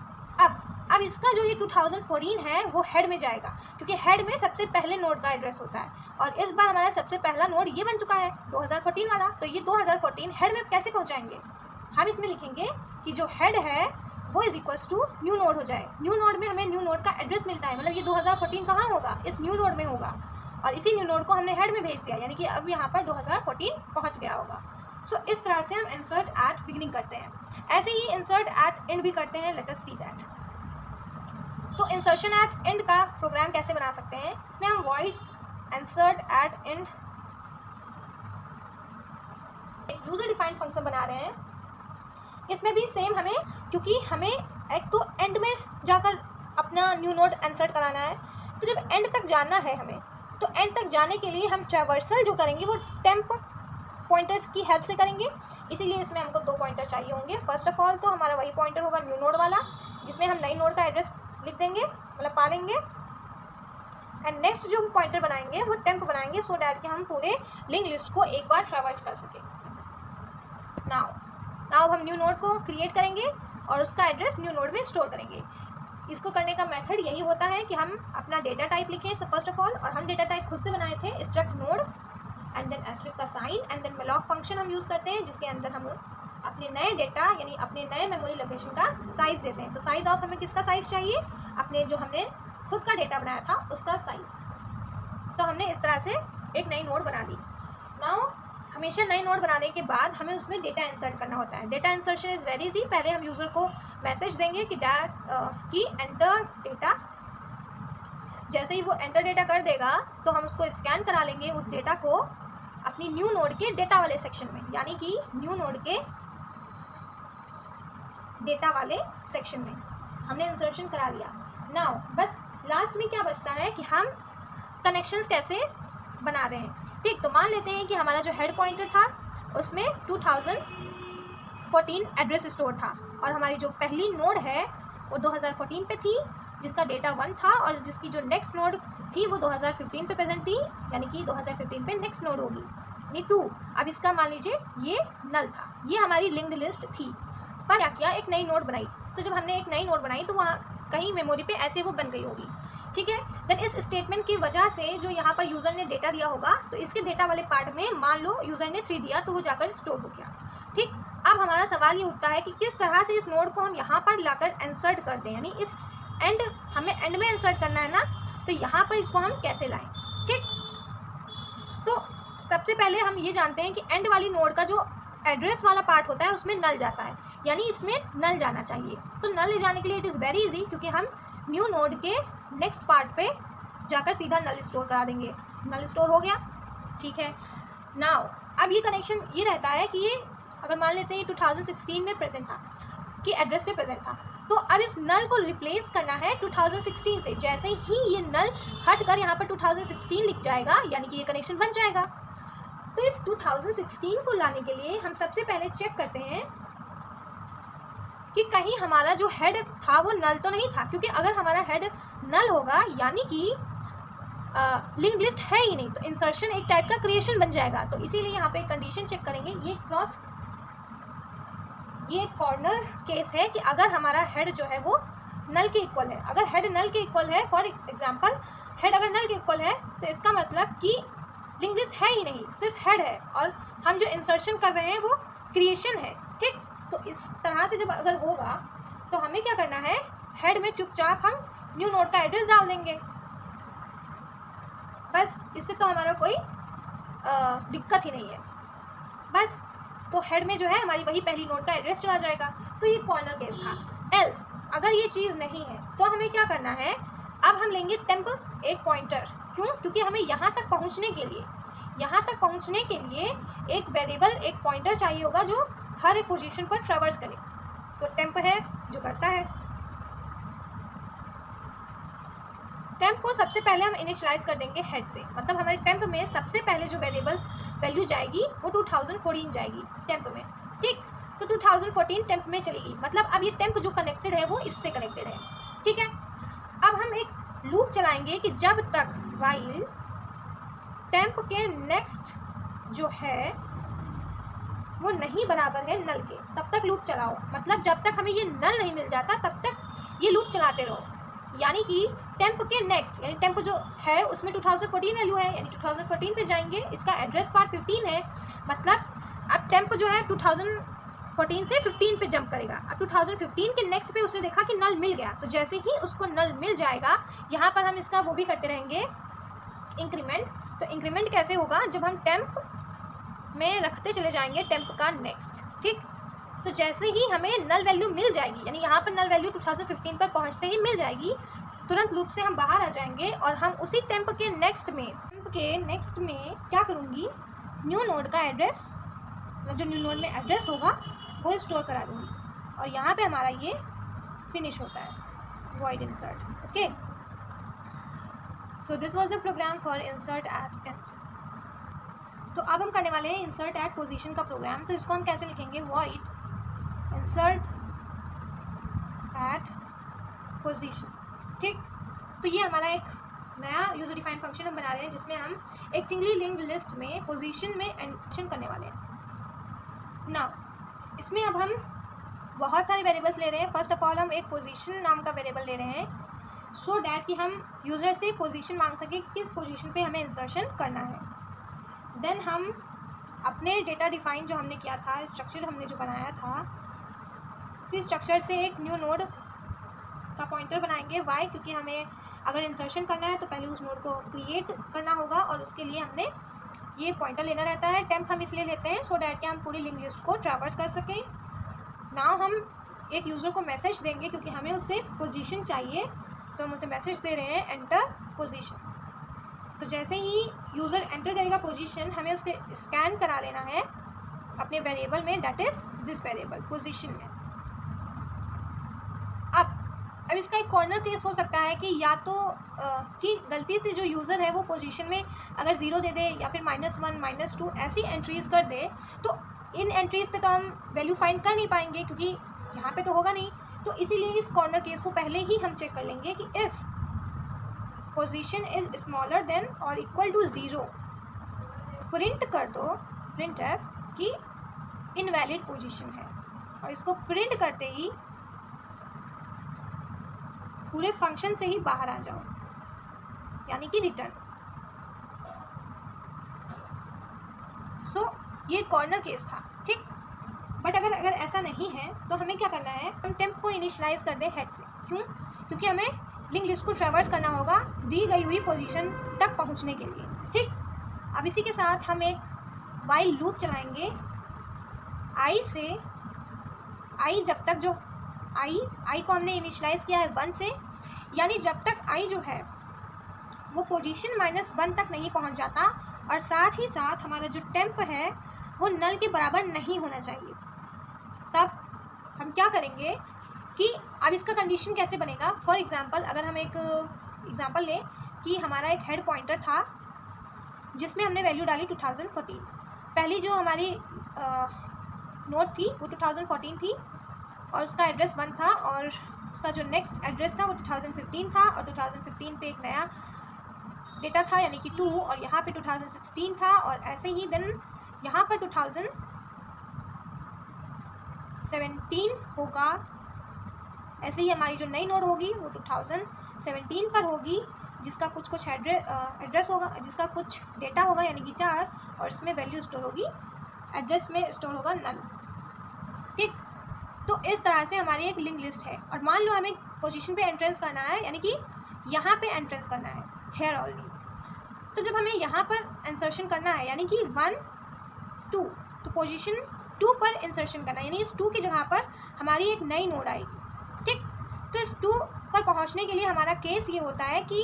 अब इसका जो ये 2014 है वो हेड में जाएगा, क्योंकि हेड में सबसे पहले नोड का एड्रेस होता है, और इस बार हमारा सबसे पहला नोड ये बन चुका है 2014 वाला। तो ये 2014 हेड में कैसे पहुंचाएंगे, हम इसमें लिखेंगे कि जो हेड है वो is equals to new node हो जाए। न्यू नोड में हमें न्यू नोड का एड्रेस मिलता है, मतलब ये 2014 कहाँ होगा, इस न्यू नोड में होगा, और इसी न्यू नोड को हमने हेड में भेज दिया, यानी कि अब यहाँ पर 2014 पहुँच गया होगा। सो इस तरह से हम इंसर्ट एट बिगिनिंग करते हैं। ऐसे ही इंसर्ट एट एंड भी करते हैं, लेट अस सी दैट। तो इंसर्शन एट एंड का प्रोग्राम कैसे बना सकते हैं, इसमें हम void insert at end user defined function बना रहे हैं। इसमें भी सेम हमें, क्योंकि हमें एक तो एंड में जाकर अपना न्यू नोड इंसर्ट कराना है, तो जब एंड तक जाना है हमें, तो एंड तक जाने के लिए हम ट्रैवर्सल जो करेंगे वो टेम्प पॉइंटर्स की हेल्प से करेंगे, इसीलिए इसमें हमको 2 पॉइंटर चाहिए होंगे। फर्स्ट ऑफ ऑल तो हमारा वही पॉइंटर होगा न्यू नोड वाला, जिसमें हम नई नोड का एड्रेस लिख देंगे, मतलब पा लेंगे। एंड नेक्स्ट जो पॉइंटर बनाएंगे वो टेम्प बनाएंगे, सो डैट कि हम पूरे लिंक लिस्ट को एक बार ट्रैवर्स कर सकें। नाउ हम न्यू नोड को क्रिएट करेंगे और उसका एड्रेस न्यू नोड में स्टोर करेंगे। इसको करने का मेथड यही होता है कि हम अपना डेटा टाइप लिखें फर्स्ट ऑफ ऑल, और हम डेटा टाइप खुद से बनाए थे, struct node and then asterisk का sign and then malloc function हम यूज़ करते हैं, जिसके अंदर हम अपने नए डेटा यानी अपने नए मेमोरी लोकेशन का साइज़ देते हैं। तो साइज़ ऑफ हमें किसका साइज़ चाहिए, अपने जो हमने खुद का डेटा बनाया था उसका साइज़। तो हमने इस तरह से एक नई नोड बना दी। नाउ हमेशा नई नोड बनाने के बाद हमें उसमें डेटा इंसर्ट करना होता है। Data insertion is very easy. पहले हम यूज़र को मैसेज देंगे कि एंटर डेटा। जैसे ही वो एंटर डेटा कर देगा तो हम उसको स्कैन करा लेंगे उस डेटा को अपनी न्यू नोड के डेटा वाले सेक्शन में, यानी कि न्यू नोड के डेटा वाले सेक्शन में हमने इंसर्शन करा लिया। नाउ बस लास्ट में क्या बचता है कि हम कनेक्शंस कैसे बना रहे हैं, ठीक। तो मान लेते हैं कि हमारा जो हेड पॉइंटर था उसमें 2014 एड्रेस स्टोर था, और हमारी जो पहली नोड है वो 2014 पे थी, जिसका डेटा 1 था, और जिसकी जो नेक्स्ट नोड थी वो 2015 पे प्रेजेंट थी, यानी कि 2015 पे नेक्स्ट नोड होगी, यानी 2। अब इसका मान लीजिए ये नल था, ये हमारी लिंक्ड लिस्ट थी, पर क्या किया, एक नई नोड बनाई। तो जब हमने एक नई नोड बनाई तो वहाँ कहीं मेमोरी पे ऐसे वो बन गई होगी, ठीक है। देन इस स्टेटमेंट की वजह से जो यहाँ पर यूज़र ने डेटा दिया होगा, तो इसके डेटा वाले पार्ट में मान लो यूज़र ने 3 दिया तो वो जाकर स्टोर हो गया, ठीक। अब हमारा सवाल ये उठता है कि किस तरह से इस नोड को हम यहाँ पर लाकर इंसर्ट कर दें, यानी इस एंड हमें एंड में इंसर्ट करना है ना, तो यहाँ पर इसको हम कैसे लाएं, ठीक। तो सबसे पहले हम ये जानते हैं कि एंड वाली नोड का जो एड्रेस वाला पार्ट होता है उसमें नल जाता है, यानी इसमें नल जाना चाहिए। तो नल ले जाने के लिए इट इज़ वेरी इजी, क्योंकि हम न्यू नोड के नेक्स्ट पार्ट पे जाकर सीधा नल स्टोर करा देंगे। नल स्टोर हो गया, ठीक है। नाउ अब ये कनेक्शन ये रहता है कि ये अगर मान लेते हैं 2016 में प्रेजेंट था, कि एड्रेस पे प्रेजेंट था, तो अब इस नल को रिप्लेस करना है 2016 से। जैसे ही ये नल हट कर यहाँ पर 2016 लिख जाएगा, यानी कि ये कनेक्शन बन जाएगा। तो इस 2016 को लाने के लिए हम सबसे पहले चेक करते हैं कि कहीं हमारा जो हेड था वो नल तो नहीं था, क्योंकि अगर हमारा हेड नल होगा यानी कि लिंक्ड लिस्ट है ही नहीं, तो इंसर्शन एक टाइप का क्रिएशन बन जाएगा। तो इसीलिए यहाँ पे एक कंडीशन चेक करेंगे, ये कॉर्नर केस है कि अगर हमारा हेड जो है वो नल के इक्वल है। अगर हेड नल के इक्वल है, फॉर एग्जांपल हेड अगर नल के इक्वल है, तो इसका मतलब कि लिंक्ड लिस्ट है ही नहीं, सिर्फ हेड है, और हम जो इंसर्शन कर रहे हैं वो क्रिएशन है, ठीक। तो इस तरह से जब अगर होगा तो हमें क्या करना है, हेड में चुपचाप हम न्यू नोड का एड्रेस डाल देंगे, बस। इससे तो हमारा कोई दिक्कत ही नहीं है, बस। तो हेड में जो है हमारी वही पहली नोड का एड्रेस चला जाएगा। तो ये कॉर्नर केस था। एल्स अगर ये चीज़ नहीं है तो हमें क्या करना है, अब हम लेंगे टेम्प एक पॉइंटर। क्यों? क्योंकि हमें यहाँ तक पहुँचने के लिए एक वेरिएबल, एक पॉइंटर चाहिए होगा जो हर एक पोजीशन पर ट्रैवर्स करे। तो टेम्प है जो करता है। टेम्प को सबसे पहले हम इनिशियलाइज कर देंगे हेड से, मतलब हमारे टेम्प में सबसे पहले जो वेरिएबल वैल्यू जाएगी वो 2014 जाएगी टेम्प में। ठीक, तो 2014 टेम्प में चलेगी, मतलब अब ये टेम्प जो कनेक्टेड है वो इससे कनेक्टेड है। ठीक है, अब हम एक लूप चलाएंगे कि जब तक वाइल टेम्प के नेक्स्ट जो है वो नहीं बराबर है नल के, तब तक लूप चलाओ। मतलब जब तक हमें ये नल नहीं मिल जाता तब तक ये लूप चलाते रहो। यानी कि टेम्प के नेक्स्ट, यानी टेम्प जो है उसमें 2014 वैल्यू है, यानी 2014 पे जाएंगे, इसका एड्रेस पार्ट 15 है, मतलब अब टेम्प जो है 2014 से 15 पे जंप करेगा। अब 2015 के नेक्स्ट पे उसने देखा कि नल मिल गया, तो जैसे ही उसको नल मिल जाएगा यहाँ पर हम इसका वो भी करते रहेंगे इंक्रीमेंट। तो इंक्रीमेंट कैसे होगा, जब हम टेम्प में रखते चले जाएंगे टेम्प का नेक्स्ट। ठीक, तो जैसे ही हमें नल वैल्यू मिल जाएगी, यानी यहाँ पर नल वैल्यू 2015 पर पहुँचते ही मिल जाएगी, तुरंत लूप से हम बाहर आ जाएंगे और हम उसी टेम्प के नेक्स्ट में क्या करूँगी, न्यू नोड का एड्रेस, मतलब जो न्यू नोड में एड्रेस होगा वो स्टोर करा दूँगी और यहाँ पे हमारा ये फिनिश होता है void insert। Okay, so this was the program for insert at end. तो अब हम करने वाले हैं इंसर्ट एट पोजीशन का प्रोग्राम। तो इसको हम कैसे लिखेंगे, void इंसर्ट एट पोजीशन। ठीक, तो ये हमारा एक नया यूजर डिफाइंड फंक्शन हम बना रहे हैं जिसमें हम एक सिंगली लिंक्ड लिस्ट में पोजीशन में एडिशन करने वाले हैं। नाउ इसमें अब हम बहुत सारे वेरिएबल्स ले रहे हैं। फर्स्ट ऑफ ऑल हम एक पोजीशन नाम का वेरिएबल ले रहे हैं सो डैट कि हम यूज़र से पोजीशन मांग सके किस पोजीशन पे हमें इंसर्शन करना है। देन हम अपने डेटा डिफाइन जो हमने किया था, स्ट्रक्चर हमने जो बनाया था, उसी स्ट्रक्चर से एक न्यू नोड का पॉइंटर बनाएंगे। वाई? क्योंकि हमें अगर इंसर्शन करना है तो पहले उस नोड को क्रिएट करना होगा और उसके लिए हमने ये पॉइंटर लेना रहता है। टेम्प हम इसलिए लेते हैं सो डैट कि हम पूरी लिंक लिस्ट को ट्रैवर्स कर सकें। नाउ हम एक यूज़र को मैसेज देंगे क्योंकि हमें उससे पोजीशन चाहिए, तो हम उसे मैसेज दे रहे हैं एंटर पोजीशन। तो जैसे ही यूज़र एंटर करेगा पोजीशन, हमें उसके स्कैन करा लेना है अपने वेरिएबल में, that is this variable position में। अब इसका एक कॉर्नर केस हो सकता है कि या तो कि गलती से जो यूज़र है वो पोजीशन में अगर 0 दे दे या फिर -1 -2 ऐसी एंट्रीज़ कर दे, तो इन एंट्रीज़ पे तो हम वैल्यू फाइंड कर नहीं पाएंगे क्योंकि यहाँ पे तो होगा नहीं। तो इसीलिए इस कॉर्नर केस को पहले ही हम चेक कर लेंगे कि if position is smaller than और इक्वल टू 0, प्रिंट कर दो printf कि इनवैलिड पोजीशन है, और इसको प्रिंट करते ही पूरे फंक्शन से ही बाहर आ जाओ, यानी कि रिटर्न। सो ये कॉर्नर केस था। ठीक, बट अगर ऐसा नहीं है तो हमें क्या करना है, हम टेम्प को इनिशियलाइज कर दें हेड से। क्यों? क्योंकि हमें लिंक लिस्ट को ट्रैवर्स करना होगा दी गई हुई पोजीशन तक पहुंचने के लिए। ठीक, अब इसी के साथ हम एक वाइल लूप चलाएंगे आई से, आई जब तक जो आई को हमने इनिशियलाइज किया है 1 से, यानी जब तक आई जो है वो पोजीशन -1 तक नहीं पहुंच जाता और साथ ही साथ हमारा जो टेम्प है वो नल के बराबर नहीं होना चाहिए, तब हम क्या करेंगे कि अब इसका कंडीशन कैसे बनेगा। फॉर एग्जांपल अगर हम एक एग्जांपल लें कि हमारा एक हेड पॉइंटर था जिसमें हमने वैल्यू डाली 2014। पहली जो हमारी नोट थी वो 2014 थी और उसका एड्रेस 1 था और उसका जो नेक्स्ट एड्रेस था वो 2015 था और 2015 पे एक नया डेटा था यानी कि 2 और यहाँ पे 2016 था और ऐसे ही देन यहाँ पर 2017 होगा। ऐसे ही हमारी जो नई नोड होगी वो 2017 पर होगी जिसका कुछ एड्रेस होगा, जिसका कुछ डेटा होगा यानी कि 4 और इसमें वैल्यू स्टोर होगी, एड्रेस में स्टोर होगा नल। ठीक, तो इस तरह से हमारी एक लिंक लिस्ट है। और मान लो हमें पोजीशन पे एंट्रेंस करना है यानी कि यहाँ पे एंट्रेंस करना है हेयर ओनली, तो जब हमें यहाँ पर इंसर्शन करना है यानी कि 1 2, तो पोजीशन 2 पर इंसर्शन करना है, यानी इस 2 की जगह पर हमारी एक नई नोड आएगी। ठीक, तो इस 2 पर पहुंचने के लिए हमारा केस ये होता है कि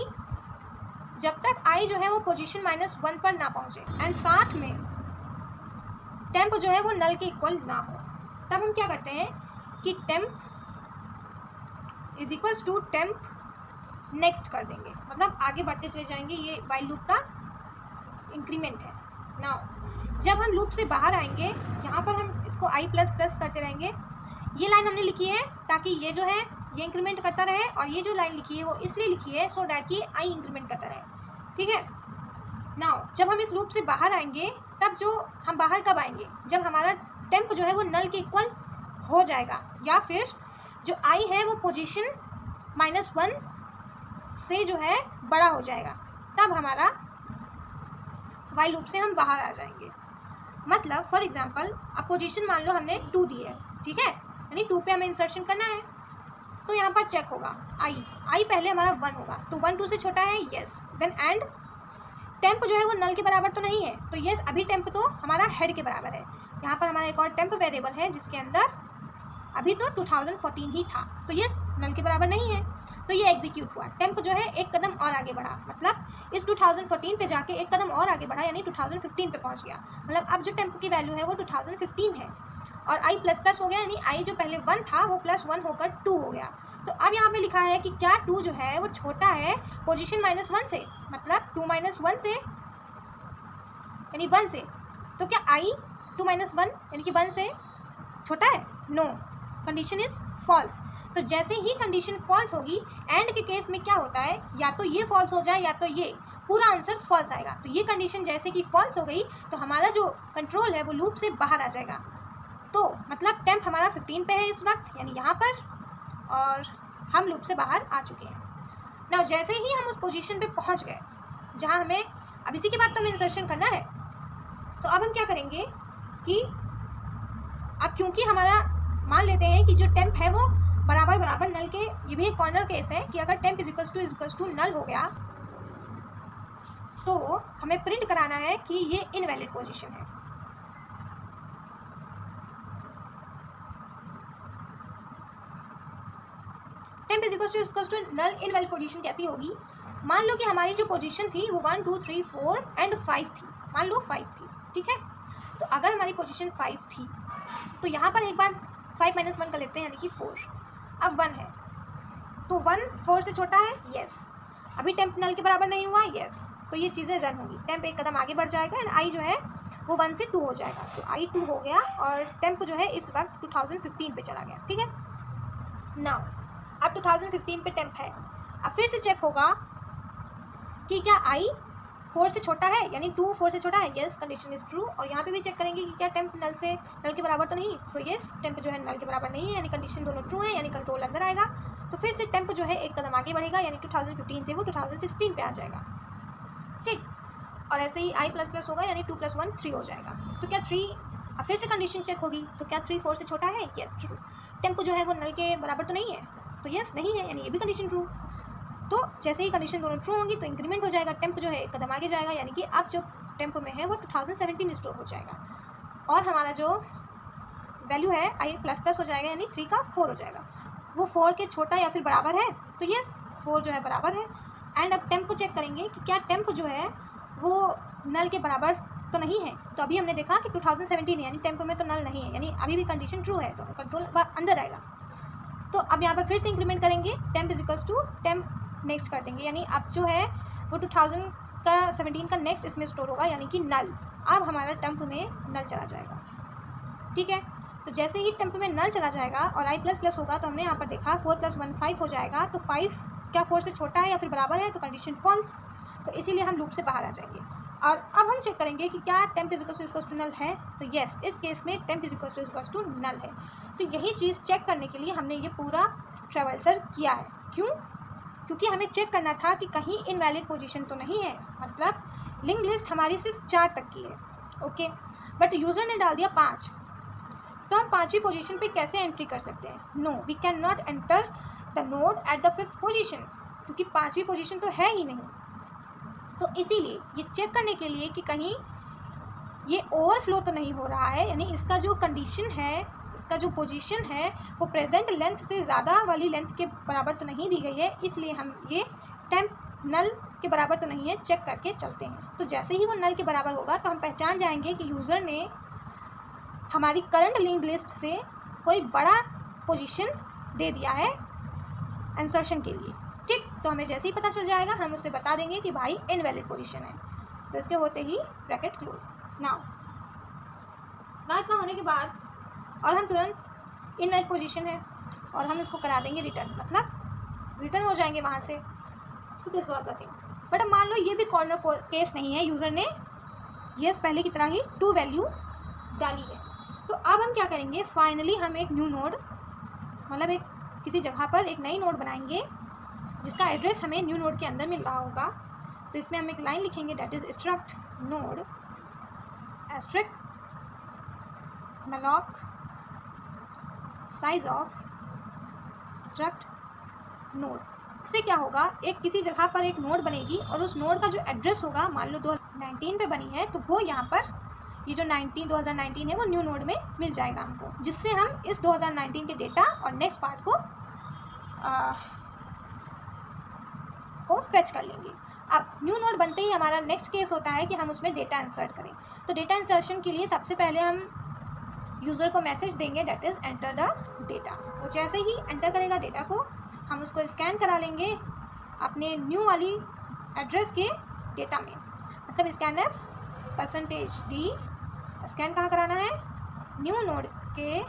जब तक i जो है वो पोजीशन -1 पर ना पहुंचे एंड साथ में टेम्प जो है वो नल के इक्वल ना हो, तब हम क्या करते हैं कि temp is equals to temp next कर देंगे, मतलब आगे बढ़ते चले जाएंगे। ये वाइल लूप का इंक्रीमेंट है। नाउ जब हम लूप से बाहर आएंगे, यहाँ पर हम इसको i ++ करते रहेंगे। ये लाइन हमने लिखी है ताकि ये जो है ये इंक्रीमेंट करता रहे, और ये जो लाइन लिखी है वो इसलिए लिखी है सो डैट कि i इंक्रीमेंट करता रहे, ठीक है। नाउ जब हम इस लूप से बाहर आएंगे, तब जो हम बाहर कब आएंगे, जब हमारा टेम्प जो है वो नल के इक्वल हो जाएगा, या फिर जो i है वो पोजीशन -1 से जो है बड़ा हो जाएगा, तब हमारा वाइल लूप से हम बाहर आ जाएंगे। मतलब फॉर एग्जांपल अब पोजीशन मान लो हमने 2 दी है, ठीक है, यानी 2 पे हमें इंसर्शन करना है, तो यहाँ पर चेक होगा i पहले हमारा 1 होगा, तो 1 2 से छोटा है, यस। देन एंड टेम्प जो है वो नल के बराबर तो नहीं है, तो यस अभी टेम्प तो हमारा हेड के बराबर है। यहाँ पर हमारा एक और टेम्प वेरिएबल है जिसके अंदर अभी तो 2014 ही था, तो यस नल के बराबर नहीं है, तो ये एग्जीक्यूट हुआ। टेम्प जो है एक कदम और आगे बढ़ा, मतलब इस 2014 पे जाके एक कदम और आगे बढ़ा, यानी 2015 पे पहुंच गया। मतलब अब जो टेम्प की वैल्यू है वो 2015 है, और i ++ हो गया, यानी i जो पहले 1 था वो +1 होकर 2 हो गया। तो अब यहाँ पे लिखा है कि क्या 2 जो है वो छोटा है पोजीशन -1 से, मतलब 2 - 1 से यानी 1 से, तो क्या i 2 - 1 यानी कि 1 से छोटा है? No, condition is false. तो जैसे ही कंडीशन फॉल्स होगी, एंड के केस में क्या होता है, या तो ये फॉल्स हो जाए या तो ये, पूरा आंसर फॉल्स आएगा। तो ये कंडीशन जैसे कि फॉल्स हो गई तो हमारा जो कंट्रोल है वो लूप से बाहर आ जाएगा। तो मतलब टेम्प हमारा 15 पे है इस वक्त, यानी यहाँ पर, और हम लूप से बाहर आ चुके हैं। नाउ जैसे ही हम उस पोजीशन पे पहुँच गए जहाँ हमें अब इसी के बाद तो हमें इंसर्शन करना है, तो अब हम क्या करेंगे कि अब क्योंकि हमारा मान लेते हैं कि जो टेम्प है वो बराबर नल के, ये भी एक कॉर्नर केस है कि अगर टेम्प इज टू नल हो गया तो हमें प्रिंट कराना है कि ये इनवैलिड पोजीशन है। Temp is to null invalid position कैसी होगी? मान लो कि हमारी जो पोजीशन थी वो 1 2 3 4 एंड 5 थी, मान लो 5 थी, ठीक है। तो अगर हमारी पोजीशन 5 थी तो यहाँ पर एक बार 5 - 1 कर लेते हैं, यानी कि 4। अब 1 है, तो 1 4 से छोटा है, यस। अभी टेम्प नल के बराबर नहीं हुआ, यस। तो ये चीज़ें रन होंगी, टेम्प एक कदम आगे बढ़ जाएगा एंड i जो है वो 1 से 2 हो जाएगा, तो i 2 हो गया, और टेम्प जो है इस वक्त 2015 पे चला गया, ठीक है। नाउ अब 2015 पे टेम्प है, अब फिर से चेक होगा कि क्या i 4 से छोटा है, यानी 2 4 से छोटा है, यस, कंडीशन इज ट्रू। और यहाँ पे भी चेक करेंगे कि क्या टेम्प नल के बराबर तो नहीं, सो यस टेम्प जो है नल के बराबर नहीं है, यानी कंडीशन दोनों ट्रू है, यानी कंट्रोल अंदर आएगा। तो फिर से टेम्प जो है एक कदम आगे बढ़ेगा, यानी 2015 से वो 2016 पे आ जाएगा, ठीक। और ऐसे ही i ++ होगा, यानी 2 + 1 3 हो जाएगा। तो क्या 3, अब फिर से कंडीशन चेक होगी, तो क्या 3 4 से छोटा है, यस ट्रू। टेम्प जो है वो नल के बराबर तो नहीं है, तो यस नहीं है, यानी ये भी कंडीशन ट्रू। तो जैसे ही कंडीशन दोनों ट्रू होंगी तो इंक्रीमेंट हो जाएगा, टेम्प जो है एक कदम आगे जाएगा, यानी कि अब जो टेम्प में है वो 2017 स्टोर हो जाएगा, और हमारा जो वैल्यू है i ++ हो जाएगा, यानी 3 का 4 हो जाएगा। वो 4 के छोटा या फिर बराबर है, तो यस 4 जो है बराबर है। एंड अब टेम्प को चेक करेंगे कि क्या टेम्प जो है वो नल के बराबर तो नहीं है। तो अभी हमने देखा कि 2017 है, यानी टेम्प में तो नल नहीं है, यानी अभी भी कंडीशन ट्रू है, तो कंट्रोल अंदर आएगा। तो अब यहाँ पर फिर से इंक्रीमेंट करेंगे, temp is to temp next कर देंगे, यानी अब जो है वो 2017 का नेक्स्ट इसमें स्टोर होगा, यानी कि नल। अब हमारा टेम्प में नल चला जाएगा, ठीक है। तो जैसे ही टेम्प में नल चला जाएगा और i ++ होगा, तो हमने यहाँ पर देखा 4 + 1 5 हो जाएगा, तो 5 क्या 4 से छोटा है या फिर बराबर है, तो कंडीशन फॉल्स, तो इसीलिए हम लूप से बाहर आ जाएंगे। और अब हम चेक करेंगे कि क्या टेम्प इज टू नल है, तो यस इस केस में टेम्प इज टू नल है। तो यही चीज़ चेक करने के लिए हमने ये पूरा ट्रैवर्सर किया है। क्यों? क्योंकि हमें चेक करना था कि कहीं इनवैलिड पोजीशन तो नहीं है, मतलब लिंक लिस्ट हमारी सिर्फ 4 तक की है, ओके। बट यूज़र ने डाल दिया 5, तो हम 5वीं पोजीशन पे कैसे एंट्री कर सकते हैं? No, we can not enter the node at the 5th position, क्योंकि 5वीं पोजीशन तो है ही नहीं। तो इसीलिए ये चेक करने के लिए कि कहीं ये ओवरफ्लो तो नहीं हो रहा है, यानी इसका जो कंडीशन है, इसका जो पोजीशन है वो प्रेजेंट लेंथ से ज़्यादा वाली लेंथ के बराबर तो नहीं दी गई है, इसलिए हम ये टेम्प नल के बराबर तो नहीं है चेक करके चलते हैं। तो जैसे ही वो नल के बराबर होगा तो हम पहचान जाएंगे कि यूज़र ने हमारी करंट लिंक्ड लिस्ट से कोई बड़ा पोजीशन दे दिया है इंसर्शन के लिए। ठीक, तो हमें जैसे ही पता चल जाएगा हम उससे बता देंगे कि भाई इनवैलिड पोजीशन है। तो इसके होते ही ब्रैकेट क्लोज। नाउ इतना होने के बाद और हम तुरंत इनवैलिड पोजीशन है और हम इसको करा देंगे रिटर्न, मतलब रिटर्न हो जाएंगे वहाँ से। तो this was the thing. But अब मान लो ये भी कॉर्नर केस नहीं है, यूज़र ने यस पहले की तरह ही 2 वैल्यू डाली है। तो अब हम क्या करेंगे, फाइनली हम एक न्यू नोड, मतलब एक किसी जगह पर एक नई नोड बनाएंगे जिसका एड्रेस हमें न्यू नोड के अंदर मिल रहा होगा। तो इसमें हम एक लाइन लिखेंगे that is struct node asterisk malloc size of struct node. इससे क्या होगा, एक किसी जगह पर एक नोड बनेगी और उस नोड का जो एड्रेस होगा, मान लो 2019 पे बनी है, तो वो यहाँ पर ये जो 2019 है वो न्यू नोड में मिल जाएगा हमको, जिससे हम इस 2019 के डेटा और नेक्स्ट पार्ट को फेच कर लेंगे। अब न्यू नोड बनते ही हमारा नेक्स्ट केस होता है कि हम उसमें डेटा इंसर्ट करें। तो डेटा इंसर्शन के लिए सबसे पहले हम यूज़र को मैसेज देंगे that is enter the data. वो जैसे ही एंटर करेगा डेटा को, हम उसको स्कैन करा लेंगे अपने न्यू वाली एड्रेस के डेटा में। मतलब स्कैनर %d स्कैन कहाँ कराना है, न्यू नोड के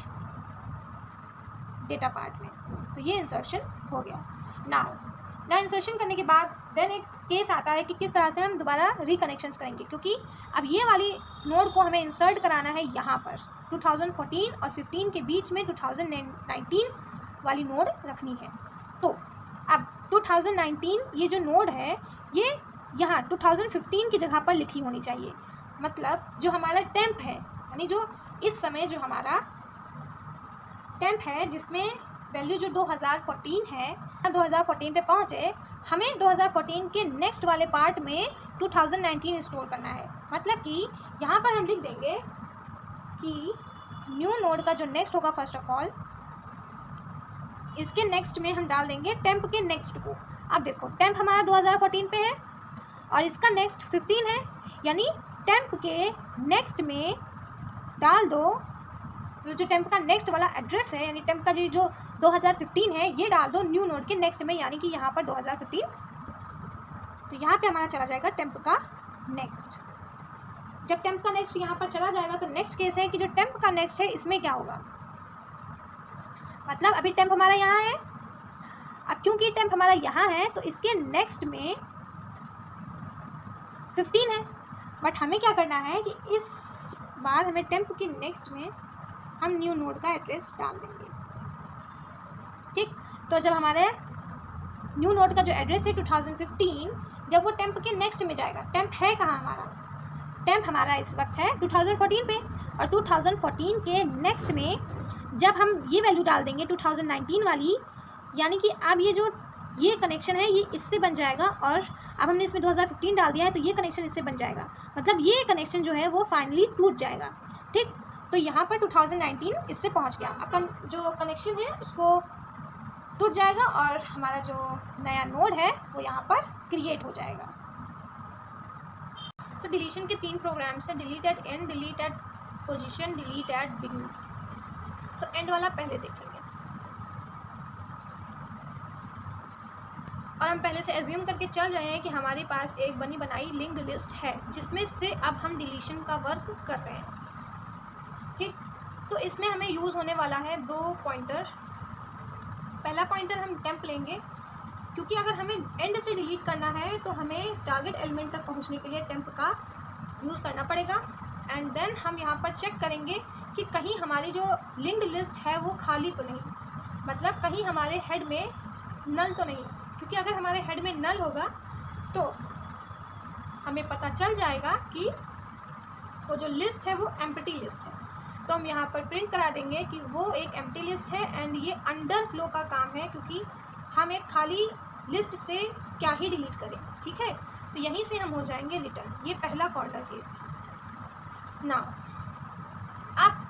डेटा पार्ट में। तो ये इंसर्शन हो गया। नाउ इंसर्शन करने के बाद देन एक केस आता है कि किस तरह से हम दोबारा रिकनेक्शंस करेंगे, क्योंकि अब ये वाली नोड को हमें इंसर्ट कराना है यहाँ पर 2014 और 15 के बीच में 2019 वाली नोड रखनी है। तो अब 2019 ये जो नोड है ये यहाँ 2015 की जगह पर लिखी होनी चाहिए। मतलब जो हमारा टेम्प है, यानी जो इस समय जो हमारा टेम्प है जिसमें वैल्यू जो 2014 है, 2014 पे पहुँचे, हमें 2014 के नेक्स्ट वाले पार्ट में 2019 स्टोर करना है। मतलब कि यहाँ पर हम लिख देंगे कि न्यू नोड का जो नेक्स्ट होगा, फर्स्ट ऑफ ऑल इसके नेक्स्ट में हम डाल देंगे टेम्प के नेक्स्ट को। अब देखो टेम्प हमारा 2014 पे है और इसका नेक्स्ट 15 है, यानी टेम्प के नेक्स्ट में डाल दो जो टेम्प का नेक्स्ट वाला एड्रेस है, यानी टेम्प का जो 2015 है ये डाल दो न्यू नोड के नेक्स्ट में, यानी कि यहाँ पर 2015। तो यहाँ पे हमारा चला जाएगा टेम्प का नेक्स्ट। जब टेम्प का नेक्स्ट यहाँ पर चला जाएगा तो नेक्स्ट केस है कि जो टेम्प का नेक्स्ट है इसमें क्या होगा, मतलब अभी टेम्प हमारा यहाँ है, अब क्योंकि टेम्प हमारा यहाँ है तो इसके नेक्स्ट में 15 है। बट हमें क्या करना है कि इस बार हमें टेम्प के नेक्स्ट में हम न्यू नोड का एड्रेस डाल देंगे। ठीक, तो जब हमारे न्यू नोड का जो एड्रेस है 2015, जब वो टेम्प के नेक्स्ट में जाएगा, टेम्प है कहाँ हमारा, टेम्प हमारा इस वक्त है 2014 पे, और 2014 के नेक्स्ट में जब हम ये वैल्यू डाल देंगे 2019 वाली, यानी कि अब ये कनेक्शन है ये इससे बन जाएगा, और अब हमने इसमें 2015 डाल दिया है तो ये कनेक्शन इससे बन जाएगा। मतलब ये कनेक्शन जो है वो फाइनली टूट जाएगा। ठीक, तो यहाँ पर 2019 इससे पहुँच गया, अपन जो कनेक्शन है उसको टूट जाएगा और हमारा जो नया नोड है वो यहाँ पर क्रिएट हो जाएगा। तो डिलीशन के 3 प्रोग्राम्स हैं, delete at end, delete at position, delete at beginning. तो एंड वाला पहले देखेंगे, और हम पहले से एज्यूम करके चल रहे हैं कि हमारे पास एक बनी बनाई लिंक्ड लिस्ट है जिसमें से अब हम डिलीशन का वर्क कर रहे हैं। ठीक, तो इसमें हमें यूज़ होने वाला है 2 पॉइंटर। पहला पॉइंटर हम टेम्प लेंगे, क्योंकि अगर हमें एंड से डिलीट करना है तो हमें टारगेट एलिमेंट तक पहुंचने के लिए टेम्प का यूज़ करना पड़ेगा। एंड देन हम यहाँ पर चेक करेंगे कि कहीं हमारी जो लिंक्ड लिस्ट है वो खाली तो नहीं, मतलब कहीं हमारे हेड में नल तो नहीं, क्योंकि अगर हमारे हेड में नल होगा तो हमें पता चल जाएगा कि वो जो लिस्ट है वो एम्प्टी लिस्ट है। तो हम यहाँ पर प्रिंट करा देंगे कि वो एक एम्प्टी लिस्ट है एंड ये अंडर फ्लो का काम है, क्योंकि हम एक खाली लिस्ट से क्या ही डिलीट करें। ठीक है, तो यहीं से हम हो जाएंगे रिटर्न। ये पहला कॉर्नर केस। नाउ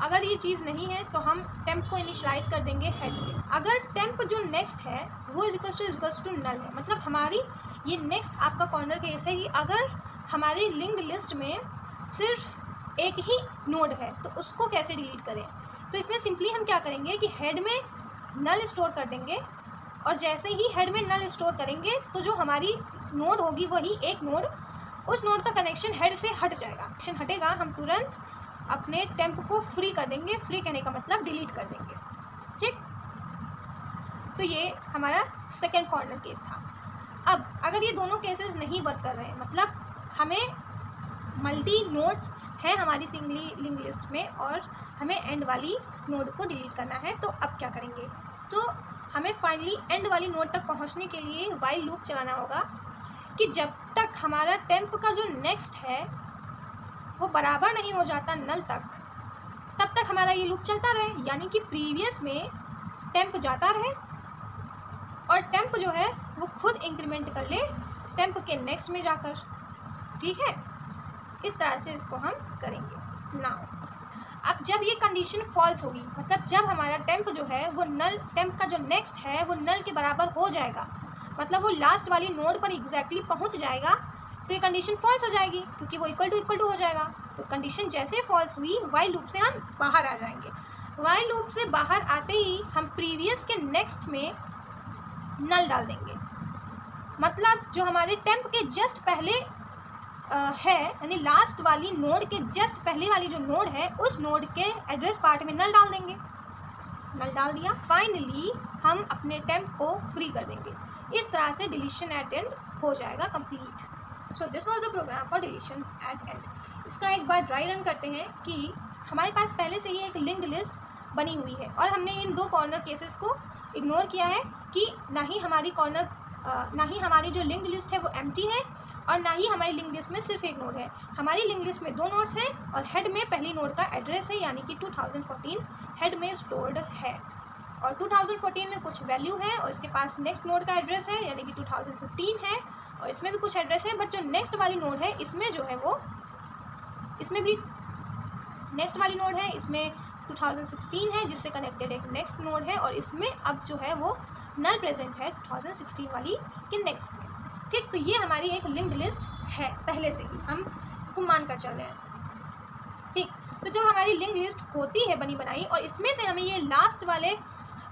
अगर ये चीज़ नहीं है तो हम टेम्प को इनिशलाइज कर देंगे हेड से। अगर टेम्प जो नेक्स्ट है वो इक्वल्स टू नल है, मतलब हमारी ये नेक्स्ट आपका कॉर्नर केस है कि अगर हमारी लिंक्ड लिस्ट में सिर्फ एक ही नोड है तो उसको कैसे डिलीट करें। तो इसमें सिंपली हम क्या करेंगे कि हेड में नल स्टोर कर देंगे, और जैसे ही हेड में नल स्टोर करेंगे तो जो हमारी नोड होगी वही एक नोड, उस नोड का कनेक्शन हेड से हट जाएगा। कनेक्शन हटेगा, हम तुरंत अपने टेम्प को फ्री कर देंगे। फ्री करने का मतलब डिलीट कर देंगे, ठीक। तो ये हमारा सेकेंड कॉर्नर केस था। अब अगर ये दोनों केसेस नहीं वर्क कर रहे हैं, मतलब हमें मल्टी नोड्स हैं हमारी सिंगली लिंक लिस्ट में और हमें एंड वाली नोड को डिलीट करना है, तो अब क्या करेंगे। तो हमें फाइनली एंड वाली नोड तक पहुंचने के लिए व्हाइल लूप चलाना होगा कि जब तक हमारा टेम्प का जो नेक्स्ट है वो बराबर नहीं हो जाता नल तक, तब तक हमारा ये लूप चलता रहे। यानी कि प्रीवियस में टेम्प जाता रहे और टेम्प जो है वो खुद इंक्रीमेंट कर ले टेम्प के नेक्स्ट में जाकर, ठीक है। इस तरह से इसको हम करेंगे। नाउ अब जब ये कंडीशन फॉल्स होगी, मतलब जब हमारा टेम्प जो है वो नल, टेम्प का जो नेक्स्ट है वो नल के बराबर हो जाएगा, मतलब वो लास्ट वाली नोड पर एग्जैक्टली पहुंच जाएगा, तो ये कंडीशन फॉल्स हो जाएगी क्योंकि वो इक्वल टू हो जाएगा। तो कंडीशन जैसे फॉल्स हुई व्हाइल लूप से हम बाहर आ जाएंगे। व्हाइल लूप से बाहर आते ही हम प्रीवियस के नेक्स्ट में नल डाल देंगे, मतलब जो हमारे टेम्प के जस्ट पहले है, यानी लास्ट वाली नोड के जस्ट पहले वाली जो नोड है उस नोड के एड्रेस पार्ट में नल डाल देंगे। नल डाल दिया, फाइनली हम अपने टेम्प को फ्री कर देंगे। इस तरह से डिलीशन एट एंड हो जाएगा complete. So this was the program for deletion at end. इसका एक बार ड्राई रन करते हैं कि हमारे पास पहले से ही एक लिंक्ड लिस्ट बनी हुई है और हमने इन दो कॉर्नर केसेस को इग्नोर किया है कि ना ही हमारी जो लिंक्ड लिस्ट है वो एम्प्टी है और ना ही हमारी लिंक लिस्ट में सिर्फ एक नोड है। हमारी लिंक लिस्ट में दो नोड्स हैं और हेड में पहली नोड का एड्रेस है, यानी कि 2014 हेड में स्टोर्ड है और 2014 में कुछ वैल्यू है और इसके पास नेक्स्ट नोड का एड्रेस है, यानी कि 2015 है और इसमें भी कुछ एड्रेस है। बट जो नेक्स्ट वाली नोड है इसमें जो है वो, इसमें भी नेक्स्ट वाली नोड है, इसमें 2016 है जिससे कनेक्टेड एक नेक्स्ट नोड है और इसमें अब जो है वो नल प्रेजेंट है 2016 वाली के नेक्स्ट में, ठीक। तो ये हमारी एक लिंक्ड लिस्ट है पहले से ही, हम इसको मान कर चल रहे हैं, ठीक। तो जब हमारी लिंक्ड लिस्ट होती है बनी बनाई और इसमें से हमें ये लास्ट वाले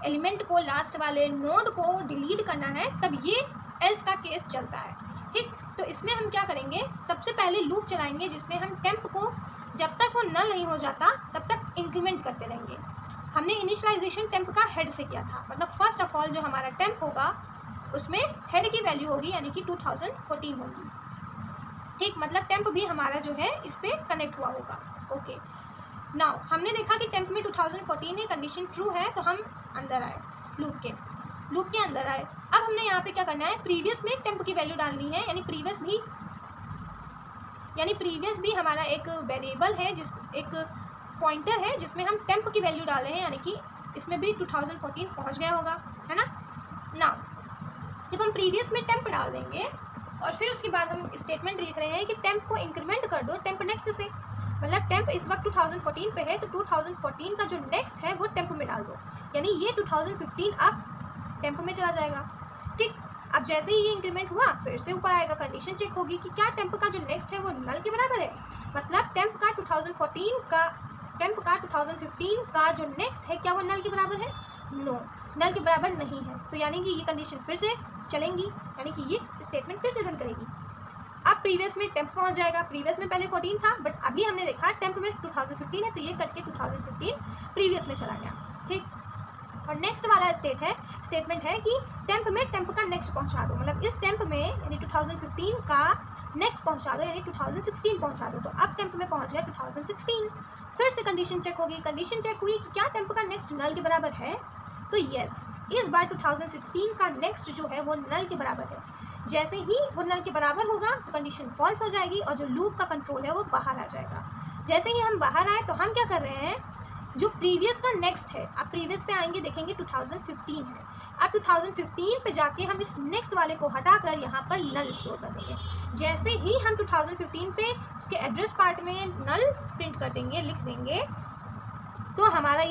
एलिमेंट को, लास्ट वाले नोड को डिलीट करना है, तब ये एल्स का केस चलता है, ठीक। तो इसमें हम क्या करेंगे, सबसे पहले लूप चलाएंगे जिसमें हम टेम्प को जब तक वो नल नहीं हो जाता तब तक इंक्रीमेंट करते रहेंगे। हमने इनिशियलाइजेशन टेम्प का हेड से किया था, मतलब फर्स्ट ऑफ ऑल जो हमारा टेम्प होगा उसमें हेड की वैल्यू होगी यानी कि 2014 होगी, ठीक। मतलब टेम्प भी हमारा जो है इस पर कनेक्ट हुआ होगा, ओके। नाउ हमने देखा कि टेम्प में 2014 है, कंडीशन ट्रू है, तो हम अंदर आए, लूप के अंदर आए। अब हमने यहाँ पे क्या करना है, प्रीवियस में टेम्प की वैल्यू डालनी है, यानी प्रीवियस भी हमारा एक वेरिएबल है, जिस एक पॉइंटर है जिसमें हम टेम्प की वैल्यू डाल रहे हैं, यानी कि इसमें भी 2014 पहुँच गया होगा, है ना। नाउ जब हम प्रीवियस में टेम्प डाल देंगे और फिर उसके बाद हम स्टेटमेंट लिख रहे हैं कि टेम्प को इंक्रीमेंट कर दो टेम्प नेक्स्ट से, मतलब टेम्प इस वक्त 2014 पे है तो 2014 का जो नेक्स्ट है वो टेम्प में डाल दो, यानी ये 2015 अब टेम्प में चला जाएगा, ठीक। अब जैसे ही ये इंक्रीमेंट हुआ फिर से ऊपर आएगा, कंडीशन चेक होगी कि क्या टेम्प का जो नेक्स्ट है वो नल के बराबर है, मतलब टेम्प का 2015 का जो नेक्स्ट है क्या वो नल के बराबर है, नो, नल के बराबर नहीं है। तो यानी कि ये कंडीशन फिर से चलेंगी, यानी कि ये स्टेटमेंट फिर से रन करेगी। अब प्रीवियस में टेम्प पहुंच जाएगा, प्रीवियस में पहले 14 था बट अभी हमने देखा टेम्प में 2015 है तो ये करके 2015 प्रीवियस में चला गया, ठीक। और नेक्स्ट वाला स्टेटमेंट है कि टेम्प में टेम्प का नेक्स्ट पहुंचा दो, मतलब इस टेम्प में यानी 2015 का नेक्स्ट पहुंचा दो, यानी 2016 पहुंचा दो। तो अब टेम्प में पहुंच गया 2016, फिर से कंडीशन चेक होगी, कंडीशन चेक हुई कि क्या टेम्प का नेक्स्ट नल के बराबर है, तो यस, इस बार 2016 का नेक्स्ट जो है वो नल के बराबर है। जैसे ही वो नल के बराबर होगा तो कंडीशन फॉल्स हो जाएगी और जो लूप का कंट्रोल है वो बाहर आ जाएगा। जैसे ही हम बाहर आए तो हम क्या कर रहे हैं, जो प्रीवियस का नेक्स्ट है, अब प्रीवियस पे आएंगे देखेंगे 2015 है, अब 2015 पे जाके हम इस नेक्स्ट वाले को हटाकर यहाँ पर नल स्टोर कर देंगे। जैसे ही हम 2015 पे उसके एड्रेस पार्ट में नल प्रिंट कर देंगे, लिख देंगे, तो हमारा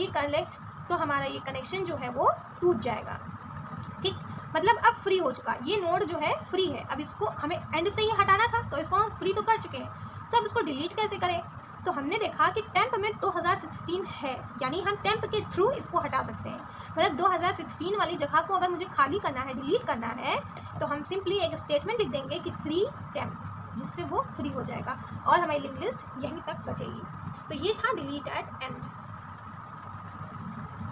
ये कनेक्शन जो है वो टूट जाएगा। ठीक, मतलब अब फ्री हो चुका, ये नोड जो है फ्री है। अब इसको हमें एंड से ही हटाना था, तो इसको हम फ्री तो कर चुके हैं, तो अब इसको डिलीट कैसे करें? तो हमने देखा कि टेम्प में 2016 है, यानी हम टेम्प के थ्रू इसको हटा सकते हैं। मतलब 2016 वाली जगह को अगर मुझे खाली करना है, डिलीट करना है, तो हम सिंपली एक स्टेटमेंट लिख देंगे कि फ्री टेम्प, जिससे वो फ्री हो जाएगा और हमारी लिंक लिस्ट यहीं तक बचेगी। तो ये था डिलीट एट एंड।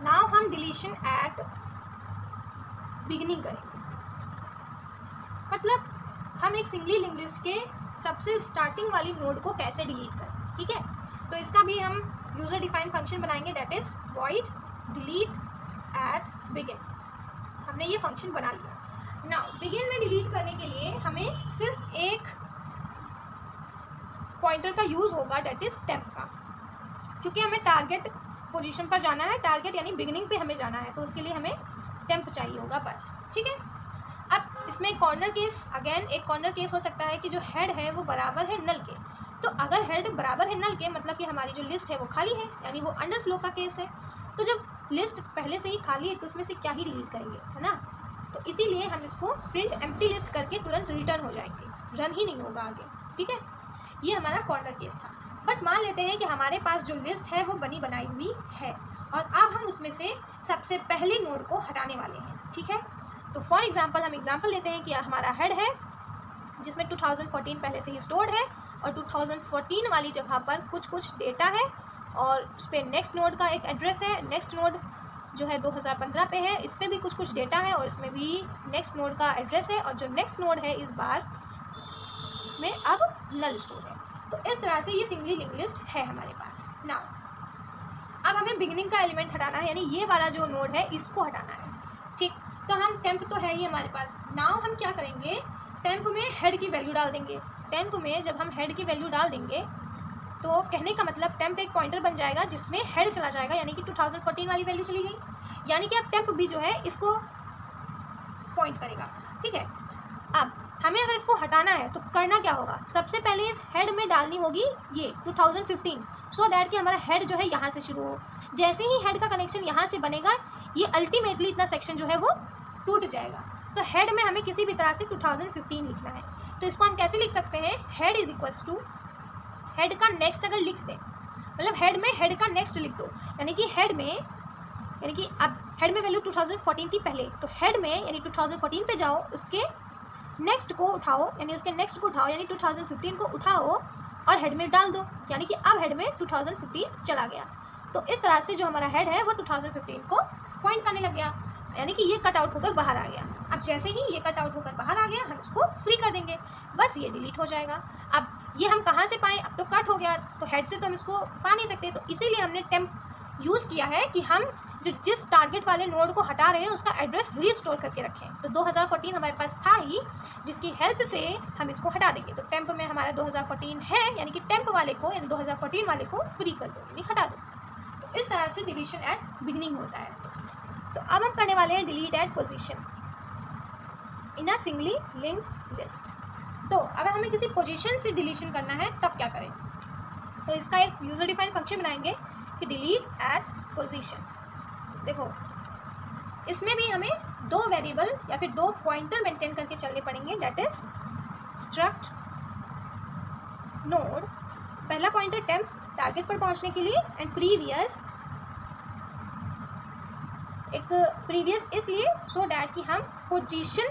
नाउ हम डिलीशन एट बिगिनिंग करेंगे। मतलब हम एक सिंगली लिंक लिस्ट के सबसे स्टार्टिंग वाली नोड को कैसे डिलीट करें। ठीक है, तो इसका भी हम यूजर डिफाइंड फंक्शन बनाएंगे, that is void delete at begin. हमने ये फंक्शन बना लिया। नाउ बिगिन में डिलीट करने के लिए हमें सिर्फ एक पॉइंटर का यूज होगा, दैट इज टेम्प का, क्योंकि हमें टारगेट पोजीशन पर जाना है, टारगेट यानी बिगिनिंग पे हमें जाना है, तो उसके लिए हमें टेम्प चाहिए होगा बस। ठीक है, अब इसमें एक कॉर्नर केस हो सकता है कि जो हेड है वो बराबर है नल के। तो अगर हेड बराबर है नल के, मतलब कि हमारी जो लिस्ट है वो खाली है, यानी वो अंडरफ्लो का केस है। तो जब लिस्ट पहले से ही खाली है तो उसमें से क्या ही डिलीट करेंगे, है ना। तो इसीलिए हम इसको प्रिंट एम्प्टी लिस्ट करके तुरंत रिटर्न हो जाएंगे, रन ही नहीं होगा आगे। ठीक है, ये हमारा कॉर्नर केस था। बट मान लेते हैं कि हमारे पास जो लिस्ट है वो बनी बनाई हुई है और अब हम उसमें से सबसे पहले नोड को हटाने वाले हैं। ठीक है, तो फॉर एग्जांपल हम एग्जांपल लेते हैं कि हमारा हेड है जिसमें 2014 पहले से ही स्टोर्ड है और 2014 वाली जगह पर कुछ डेटा है और उस पर नेक्स्ट नोड का एक एड्रेस है। नेक्स्ट नोड जो है 2015 पे है, इस पर भी कुछ डेटा है और इसमें भी नेक्स्ट नोड का एड्रेस है और जो नेक्स्ट नोड है इस बार उसमें अब नल स्टोर है। तो इस तरह से ये सिंगली लिंक लिस्ट है हमारे पास। नाउ अब हमें बिगिनिंग का एलिमेंट हटाना है, यानी ये वाला जो नोड है इसको हटाना है। ठीक, तो हम टेम्प तो है ही हमारे पास। नाउ हम क्या करेंगे, टेम्प में हेड की वैल्यू डाल देंगे। टेम्प में जब हम हेड की वैल्यू डाल देंगे तो कहने का मतलब टेम्प एक पॉइंटर बन जाएगा जिसमें हेड चला जाएगा, यानी कि 2014 वाली वैल्यू चली गई, यानी कि अब टेम्प भी जो है इसको पॉइंट करेगा। ठीक है, अब हमें अगर इसको हटाना है तो करना क्या होगा, सबसे पहले इस हेड में डालनी होगी ये 2015, सो डैट कि हमारा हेड जो है यहाँ से शुरू हो। जैसे ही हेड का कनेक्शन यहाँ से बनेगा ये अल्टीमेटली इतना सेक्शन जो है वो टूट जाएगा। तो हेड में हमें किसी भी तरह से 2015 लिखना है, तो इसको हम कैसे लिख सकते हैं, head is equals to head का नेक्स्ट अगर लिख दें, मतलब हेड में हेड का नेक्स्ट लिख दो, यानी कि हेड में, यानी कि अब हेड में वैल्यू 2014 थी पहले, तो हेड में यानी 2014 पे जाओ, उसके नेक्स्ट को उठाओ, यानी उसके नेक्स्ट को उठाओ, यानी 2015 को उठाओ और हेड में डाल दो, यानी कि अब हेड में 2015 चला गया। तो इस तरह से जो हमारा हेड है वो 2015 को पॉइंट करने लग गया, यानी कि ये कट आउट होकर बाहर आ गया। अब जैसे ही ये कट आउट होकर बाहर आ गया हम इसको फ्री कर देंगे, बस ये डिलीट हो जाएगा। अब ये हम कहाँ से पाएँ, अब तो कट हो गया, तो हेड से तो हम इसको पा नहीं सकते, तो इसीलिए हमने टेम्प यूज़ किया है कि हम जिस टारगेट वाले नोड को हटा रहे हैं उसका एड्रेस रीस्टोर करके रखें। तो 2014 हमारे पास था ही, जिसकी हेल्प से हम इसको हटा देंगे। तो टेम्प में हमारा 2014 है, यानी कि टेम्प वाले को, यानी 2014 वाले को फ्री कर दो, यानी हटा दो। तो इस तरह से डिलीशन एट बिगिनिंग होता है। तो अब हम करने वाले हैं delete at position in a singly link list. तो अगर हमें किसी पोजीशन से डिलीशन करना है तब क्या करें, तो इसका एक यूजर डिफाइंड फंक्शन बनाएंगे कि डिलीट एट पोजीशन। देखो इसमें भी हमें दो वेरिएबल या फिर दो पॉइंटर मेंटेन करके चलने पड़ेंगे, दैट इज स्ट्रक्ट नोड, पहला पॉइंटर टेम्प टारगेट पर पहुंचने के लिए, एंड प्रीवियस, एक प्रीवियस इसलिए सो डैट कि हम पोजीशन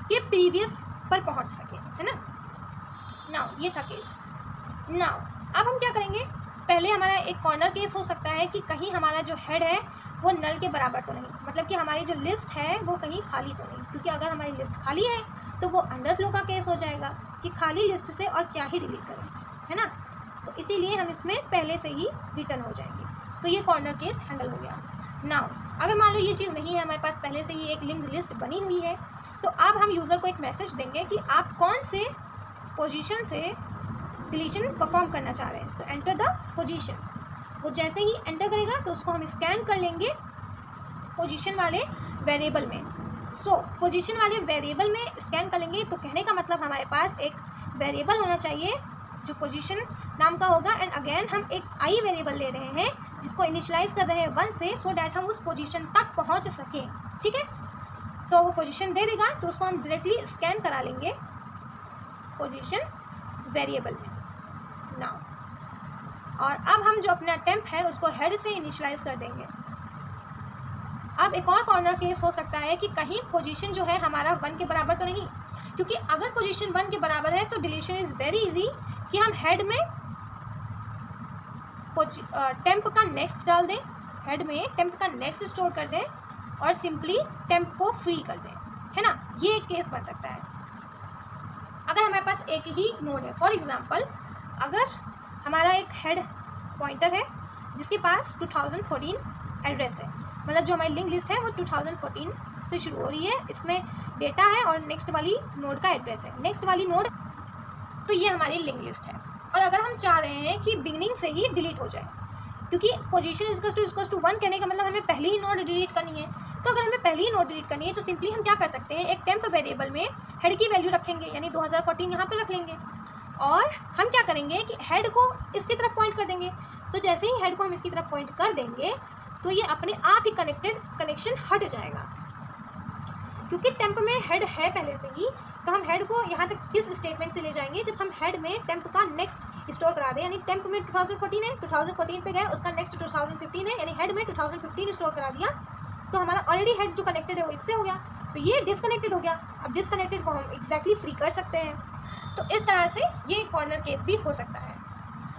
के प्रीवियस पर पहुंच सके, है ना। नाउ ये था केस। नाउ अब हम क्या करेंगे, पहले हमारा एक कॉर्नर केस हो सकता है कि कहीं हमारा जो हेड है वो नल के बराबर तो नहीं, मतलब कि हमारी जो लिस्ट है वो कहीं खाली तो नहीं, क्योंकि अगर हमारी लिस्ट खाली है तो वो अंडरफ्लो का केस हो जाएगा कि खाली लिस्ट से और क्या ही डिलीट करें, है ना। तो इसीलिए हम इसमें पहले से ही रिटर्न हो जाएंगे। तो ये कॉर्नर केस हैंडल हो गया। नाउ अगर मान लो ये चीज़ नहीं है, हमारे पास पहले से ही एक लिंक्ड लिस्ट बनी हुई है, तो अब हम यूज़र को एक मैसेज देंगे कि आप कौन से पोजीशन से डिलीशन परफॉर्म करना चाह रहे हैं। तो एंटर द पोजीशन, वो जैसे ही एंटर करेगा तो उसको हम स्कैन कर लेंगे पोजीशन वाले वेरिएबल में। सो पोजीशन वाले वेरिएबल में स्कैन कर लेंगे, तो कहने का मतलब हमारे पास एक वेरिएबल होना चाहिए जो पोजीशन नाम का होगा, एंड अगेन हम एक आई वेरिएबल ले रहे हैं जिसको इनिशियलाइज कर रहे हैं 1 से, सो डैट हम उस पोजीशन तक पहुंच सकें। ठीक है, तो वो पोजीशन दे देगा तो उसको हम डायरेक्टली स्कैन करा लेंगे पोजीशन वेरिएबल में नाउ। और अब हम जो अपना टेम्प है उसको हेड से इनिशियलाइज कर देंगे। अब एक और कॉर्नर केस हो सकता है कि कहीं पोजीशन जो है हमारा 1 के बराबर तो नहीं, क्योंकि अगर पोजीशन 1 के बराबर है तो डिलीशन इज़ वेरी इजी कि हम हेड में टेम्प का नेक्स्ट डाल दें, हेड में टेम्प का नेक्स्ट स्टोर कर दें और सिंपली टेम्प को फ्री कर दें, है ना। ये एक केस बन सकता है अगर हमारे पास एक ही नोड है। फॉर एग्जांपल अगर हमारा एक हेड पॉइंटर है जिसके पास 2014 एड्रेस है, मतलब जो हमारी लिंक लिस्ट है वो 2014 से शुरू हो रही है, इसमें डेटा है और नेक्स्ट वाली नोड का एड्रेस है, नेक्स्ट वाली नोड, तो ये हमारी लिंक लिस्ट है। और अगर हम चाह रहे हैं कि बिगनिंग से ही डिलीट हो जाए, क्योंकि पोजीशन इक्वल्स टू 1 कहने का मतलब हमें पहली ही नोड डिलीट करनी है, तो अगर हमें पहली ही नोड डिलीट करनी है तो सिंपली हम क्या कर सकते हैं, एक टेम्प वेरिएबल में हेड की वैल्यू रखेंगे, यानी 2014 यहाँ पे रख लेंगे और हम क्या करेंगे कि हेड को इसकी तरफ पॉइंट कर देंगे। तो जैसे ही हेड को हम इसकी तरफ पॉइंट कर देंगे तो ये अपने आप ही कनेक्शन हट जाएगा, क्योंकि टेम्प में हेड है पहले से ही। तो हम हेड को यहाँ तक किस स्टेटमेंट से ले जाएंगे, जब हम हेड में टेम्प का नेक्स्ट स्टोर करा दें, यानी टेम्प में 2014 है, 2014 पे गए, उसका नेक्स्ट 2015 है, यानी हेड में 2015 स्टोर करा दिया, तो हमारा ऑलरेडी हेड जो कनेक्टेड है वो इससे हो गया, तो ये डिसकनेक्टेड हो गया। अब डिसकनेक्टेड को हम एग्जैक्टली फ्री कर सकते हैं। तो इस तरह से ये कॉर्नर केस भी हो सकता है।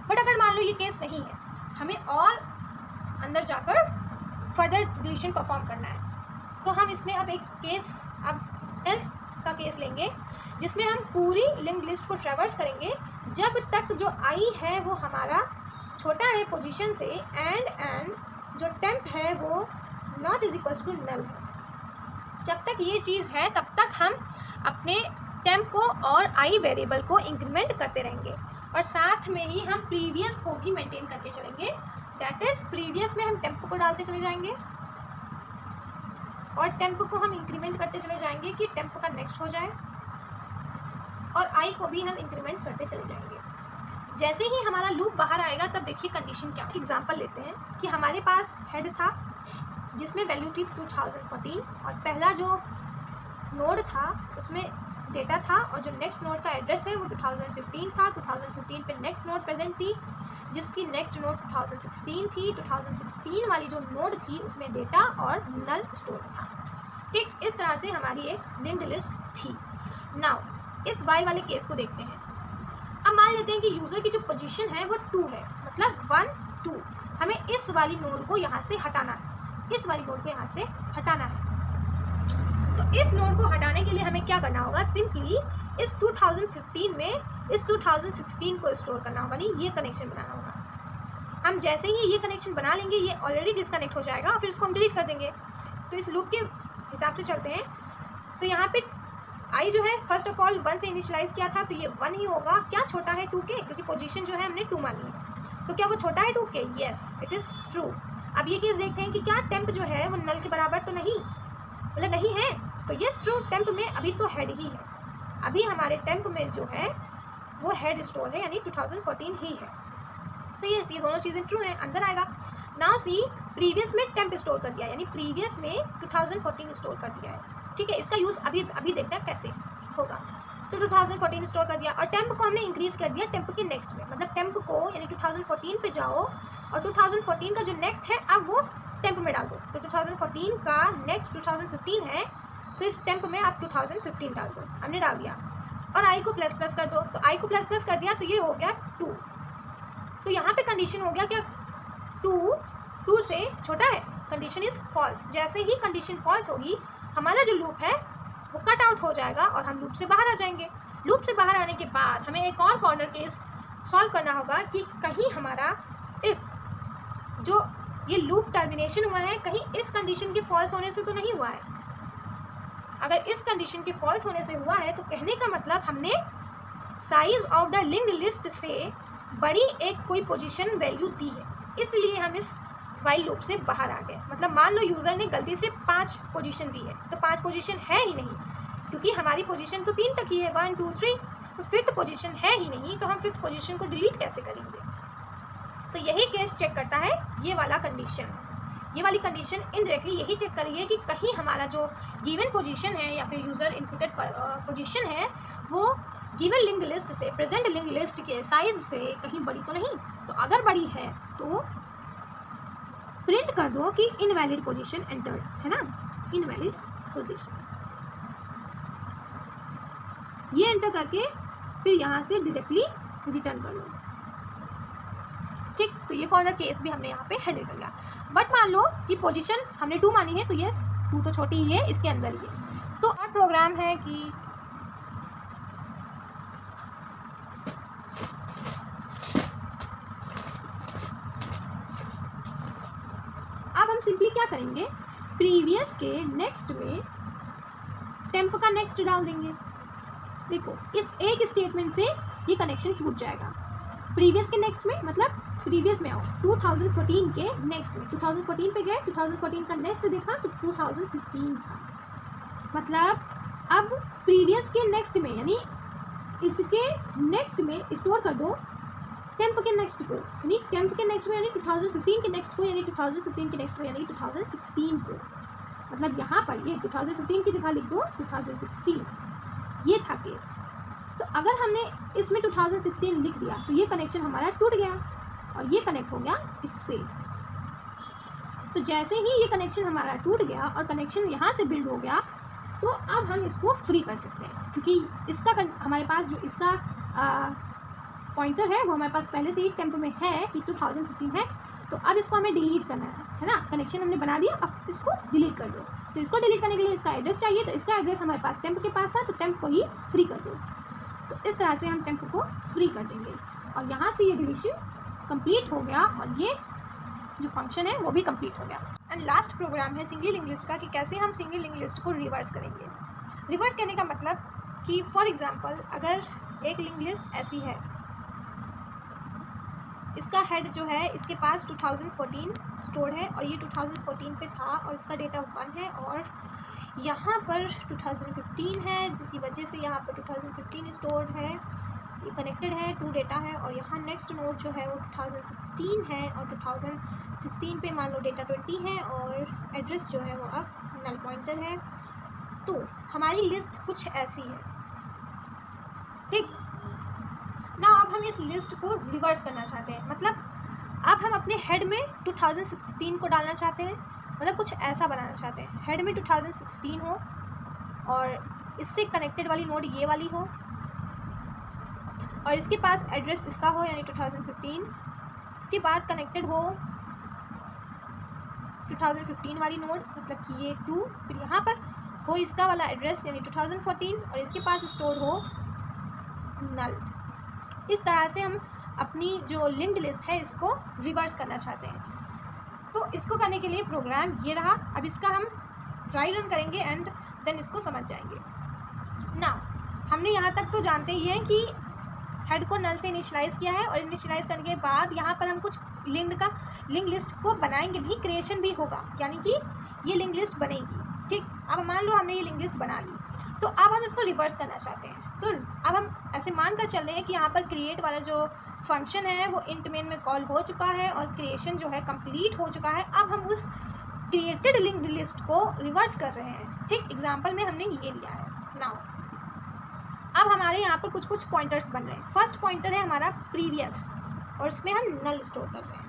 बट अगर मान लो ये केस नहीं है, हमें और अंदर जाकर फर्दर डिलीशन परफॉर्म करना है, तो हम इसमें अब एक केस, अब एल्स का केस लेंगे जिसमें हम पूरी लिंक लिस्ट को ट्रैवर्स करेंगे जब तक जो आई है वो हमारा छोटा है पोजीशन से, एंड जो टेम्प है वो not is equals to null है। जब तक ये चीज़ है तब तक हम अपने टेम्प को और आई वेरिएबल को इंक्रीमेंट करते रहेंगे और साथ में ही हम प्रीवियस को भी मेंटेन करके चलेंगे। दैट इज प्रीवियस में हम टेम्प को डालते चले जाएंगे और टेम्प को हम इंक्रीमेंट करते चले जाएंगे कि टेम्प का नेक्स्ट हो जाए, और आई को भी हम इंक्रीमेंट करते चले जाएंगे। जैसे ही हमारा लूप बाहर आएगा तब देखिए कंडीशन क्या। एग्जांपल लेते हैं कि हमारे पास हेड था जिसमें वैल्यू थी 2014 और पहला जो नोड था उसमें डेटा था और जो नेक्स्ट नोड का एड्रेस है वो 2015 था। 2015 पे नेक्स्ट नोड प्रेजेंट थी जिसकी नेक्स्ट नोड 2016 थी। 2016 वाली जो नोड थी उसमें डेटा और नल स्टोर था। ठीक इस तरह से हमारी एक लिंक्ड लिस्ट थी। नाउ इस वाई वाले केस को देखते हैं। अब मान लेते हैं कि यूज़र की जो पोजीशन है वो 2 है, मतलब 1 2। हमें इस वाली नोड को यहाँ से हटाना है, इस वाली नोड को यहाँ से हटाना है। तो इस नोड को हटाने के लिए हमें क्या करना होगा, सिंपली इस 2015 में इस 2016 को स्टोर करना होगा, नहीं ये कनेक्शन बनाना होगा। हम जैसे ही ये कनेक्शन बना लेंगे ये ऑलरेडी डिस्कनेक्ट हो जाएगा और फिर इसको हम डिलीट कर देंगे। तो इस लूप के हिसाब से चलते हैं। तो यहाँ पे आई जो है फर्स्ट ऑफ ऑल 1 से इनिशियलाइज किया था तो ये 1 ही होगा। क्या छोटा है 2 के, क्योंकि पोजीशन जो है हमने 2 मानी है, तो क्या वो छोटा है 2 के? Yes it is true. अब ये केस देखते हैं कि क्या टेम्प जो है वो नल के बराबर तो नहीं, मतलब नहीं है, तो यस ट्रू। टेम्प में अभी तो हेड ही है, अभी हमारे टेम्प में जो है वो हेड स्टोर है यानी 2014 ही है। तो यस ये दोनों चीज़ें ट्रू हैं, अंदर आएगा। नाउ सी प्रीवियस में टेम्प स्टोर कर दिया यानी प्रीवियस में 2014 स्टोर कर दिया है। ठीक है, इसका यूज़ अभी देखते हैं कैसे होगा। तो 2014 स्टोर कर दिया और टेम्प को हमने इंक्रीज़ कर दिया टेम्प के नेक्स्ट में, मतलब टेम्प को यानी 2014 पे जाओ और 2014 का जो नेक्स्ट है अब वो टेम्प में डाल दो। तो 2014 का नेक्स्ट 2015 है तो इस टेम्प में आप 2015 डाल दो, हमने डाल दिया। और आई को प्लस प्लस कर दो, तो आई को प्लस प्लस कर दिया तो ये हो गया 2। तो यहाँ पे कंडीशन हो गया क्या 2 से छोटा है, कंडीशन इज फॉल्स। जैसे ही कंडीशन फॉल्स होगी हमारा जो लूप है वो कट आउट हो जाएगा और हम लूप से बाहर आ जाएंगे। लूप से बाहर आने के बाद हमें एक और कॉर्नर केस सॉल्व करना होगा कि कहीं हमारा इफ जो ये लूप टर्मिनेशन हुआ है कहीं इस कंडीशन के फॉल्स होने से तो नहीं हुआ है। अगर इस कंडीशन के फॉल्स होने से हुआ है तो कहने का मतलब हमने size of the linked list से बड़ी एक कोई पोजीशन वैल्यू दी है, इसलिए हम इस वाइल लूप से बाहर आ गए। मतलब मान लो यूज़र ने गलती से 5 पोजीशन दी है तो 5 पोजीशन है ही नहीं, क्योंकि हमारी पोजीशन तो 3 तक ही है, 1 2 3। तो 5th पोजीशन है ही नहीं, तो हम 5th पोजीशन को डिलीट कैसे करेंगे। तो यही केस चेक करता है ये वाला कंडीशन। ये वाली कंडीशन इनडायरेक्टली यही चेक कर रही है कि कहीं हमारा जो गिवन पोजीशन है या फिर यूज़र इनपुटेड पोजीशन है वो गिवन लिंक लिस्ट से, प्रेजेंट लिंक लिस्ट के साइज से कहीं बड़ी तो नहीं। तो अगर बड़ी है तो प्रिंट कर दो कि इनवैलिड पोजीशन एंटर्ड, है ना, इनवैलिड पोजीशन। ये एंटर करके फिर यहाँ से डायरेक्टली रिटर्न कर लो। ठीक, तो ये कॉर्नर केस भी हमने यहाँ पे हैंडल कर लिया। बट मान लो कि पोजीशन हमने 2 मानी है, तो ये 2 तो छोटी ही है, इसके अंदर ही है। तो और प्रोग्राम है कि अब हम सिंपली क्या करेंगे, प्रीवियस के नेक्स्ट में टेम्प का नेक्स्ट डाल देंगे। देखो इस एक स्टेटमेंट से ये कनेक्शन टूट जाएगा। प्रीवियस के नेक्स्ट में मतलब प्रीवियस में आओ, 2014 के नेक्स्ट में, 2014 पे गए, 2014 का नेक्स्ट देखा तो 2015 था। मतलब अब प्रीवियस के नेक्स्ट में यानी इसके नेक्स्ट में स्टोर कर दो टेम्प के नेक्स्ट को, यानी टेम्प के नेक्स्ट को यानी 2015 के नेक्स्ट को, यानी 2015 के नेक्स्ट को यानी 2016 को। मतलब यहाँ पर ये 2015 की जगह लिख दो 2016। ये था केस। तो अगर हमने इसमें 2016 लिख दिया तो ये कनेक्शन हमारा टूट गया और ये कनेक्ट हो गया इससे। तो जैसे ही ये कनेक्शन हमारा टूट गया और कनेक्शन यहाँ से बिल्ड हो गया तो अब हम इसको फ्री कर सकते हैं, क्योंकि इसका हमारे पास जो इसका पॉइंटर है वो हमारे पास पहले से ही टेम्प में है कि 2015 है। तो अब इसको हमें डिलीट करना है ना, कनेक्शन हमने बना दिया, अब इसको डिलीट कर दो। तो इसको डिलीट करने के लिए इसका एड्रेस चाहिए, तो इसका एड्रेस हमारे पास टेम्प के पास था, तो टेम्प को ही फ्री कर दो। तो इस तरह से हम टेम्प को फ्री कर देंगे और यहाँ से ये डिलीशन कंप्लीट हो गया और ये जो फंक्शन है वो भी कंप्लीट हो गया। एंड लास्ट प्रोग्राम है सिंगल लिंक लिस्ट का, कि कैसे हम सिंगल लिंक लिस्ट को रिवर्स करेंगे। रिवर्स करने का मतलब कि फॉर एग्जांपल अगर एक लिंक लिस्ट ऐसी है, इसका हेड जो है इसके पास 2014 स्टोर है और ये 2014 पे था और इसका डेटा 1 है और यहाँ पर 2015 है, जिसकी वजह से यहाँ पर 2015 स्टोर है, ये कनेक्टेड है, 2 डेटा है। और यहाँ नेक्स्ट नोड जो है वो 2016 है और 2016 पे मान लो डेटा 20 है और एड्रेस जो है वो अब नल पॉइंटर है। तो हमारी लिस्ट कुछ ऐसी है, ठीक ना। अब हम इस लिस्ट को रिवर्स करना चाहते हैं, मतलब अब हम अपने हेड में 2016 को डालना चाहते हैं, मतलब कुछ ऐसा बनाना चाहते हैं, हेड में 2016 हो और इससे कनेक्टेड वाली नोड ये वाली हो और इसके पास एड्रेस इसका हो यानी 2015, इसके बाद कनेक्टेड हो 2015 वाली नोड मतलब कि ये 2, फिर यहाँ पर हो इसका वाला एड्रेस यानी 2014 और इसके पास स्टोर हो नल। इस तरह से हम अपनी जो लिंक्ड लिस्ट है इसको रिवर्स करना चाहते हैं। तो इसको करने के लिए प्रोग्राम ये रहा। अब इसका हम ट्राई रन करेंगे एंड देन इसको समझ जाएंगे ना। हमने यहाँ तक तो जानते ही हैं कि हेड को नल से इनिशियलाइज़ किया है और इनिशियलाइज़ करने के बाद यहाँ पर हम कुछ लिंक लिस्ट को बनाएंगे भी, क्रिएशन भी होगा, यानी कि ये लिंक लिस्ट बनेगी। ठीक, अब मान लो हमने ये लिंक लिस्ट बना ली, तो अब हम इसको रिवर्स करना चाहते हैं। तो अब हम ऐसे मान कर चल रहे हैं कि यहाँ पर क्रिएट वाला जो फंक्शन है वो इंट मेन में कॉल हो चुका है और क्रिएशन जो है कंप्लीट हो चुका है। अब हम उस क्रिएटेड लिंक्ड लिस्ट को रिवर्स कर रहे हैं। ठीक, एग्जांपल में हमने ये लिया है। नाउ अब हमारे यहाँ पर कुछ पॉइंटर्स बन रहे हैं। फर्स्ट पॉइंटर है हमारा प्रीवियस और इसमें हम नल स्टोर कर रहे हैं।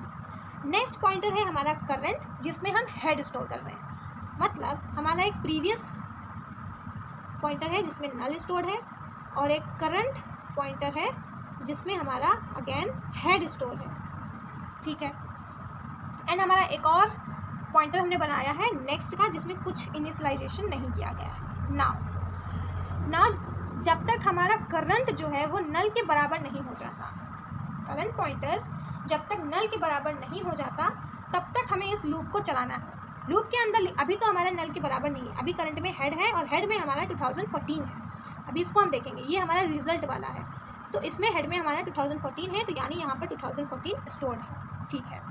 नेक्स्ट पॉइंटर है हमारा करंट जिसमें हम हेड स्टोर कर रहे हैं। मतलब हमारा एक प्रीवियस पॉइंटर है जिसमें नल स्टोर है और एक करंट पॉइंटर है जिसमें हमारा अगेन हेड स्टोर है। ठीक है, एंड हमारा एक और पॉइंटर हमने बनाया है नेक्स्ट का जिसमें कुछ इनिशियलाइजेशन नहीं किया गया है। नाउ जब तक हमारा करंट जो है वो नल के बराबर नहीं हो जाता, करंट पॉइंटर जब तक नल के बराबर नहीं हो जाता तब तक हमें इस लूप को चलाना है। लूप के अंदर अभी तो हमारा नल के बराबर नहीं है, अभी करंट में हेड है और हेड में हमारा 2014 है। अभी इसको हम देखेंगे, ये हमारा रिजल्ट वाला है, तो इसमें हेड में हमारा 2014 है, तो यानी यहाँ पर 2014 स्टोर्ड है। ठीक है,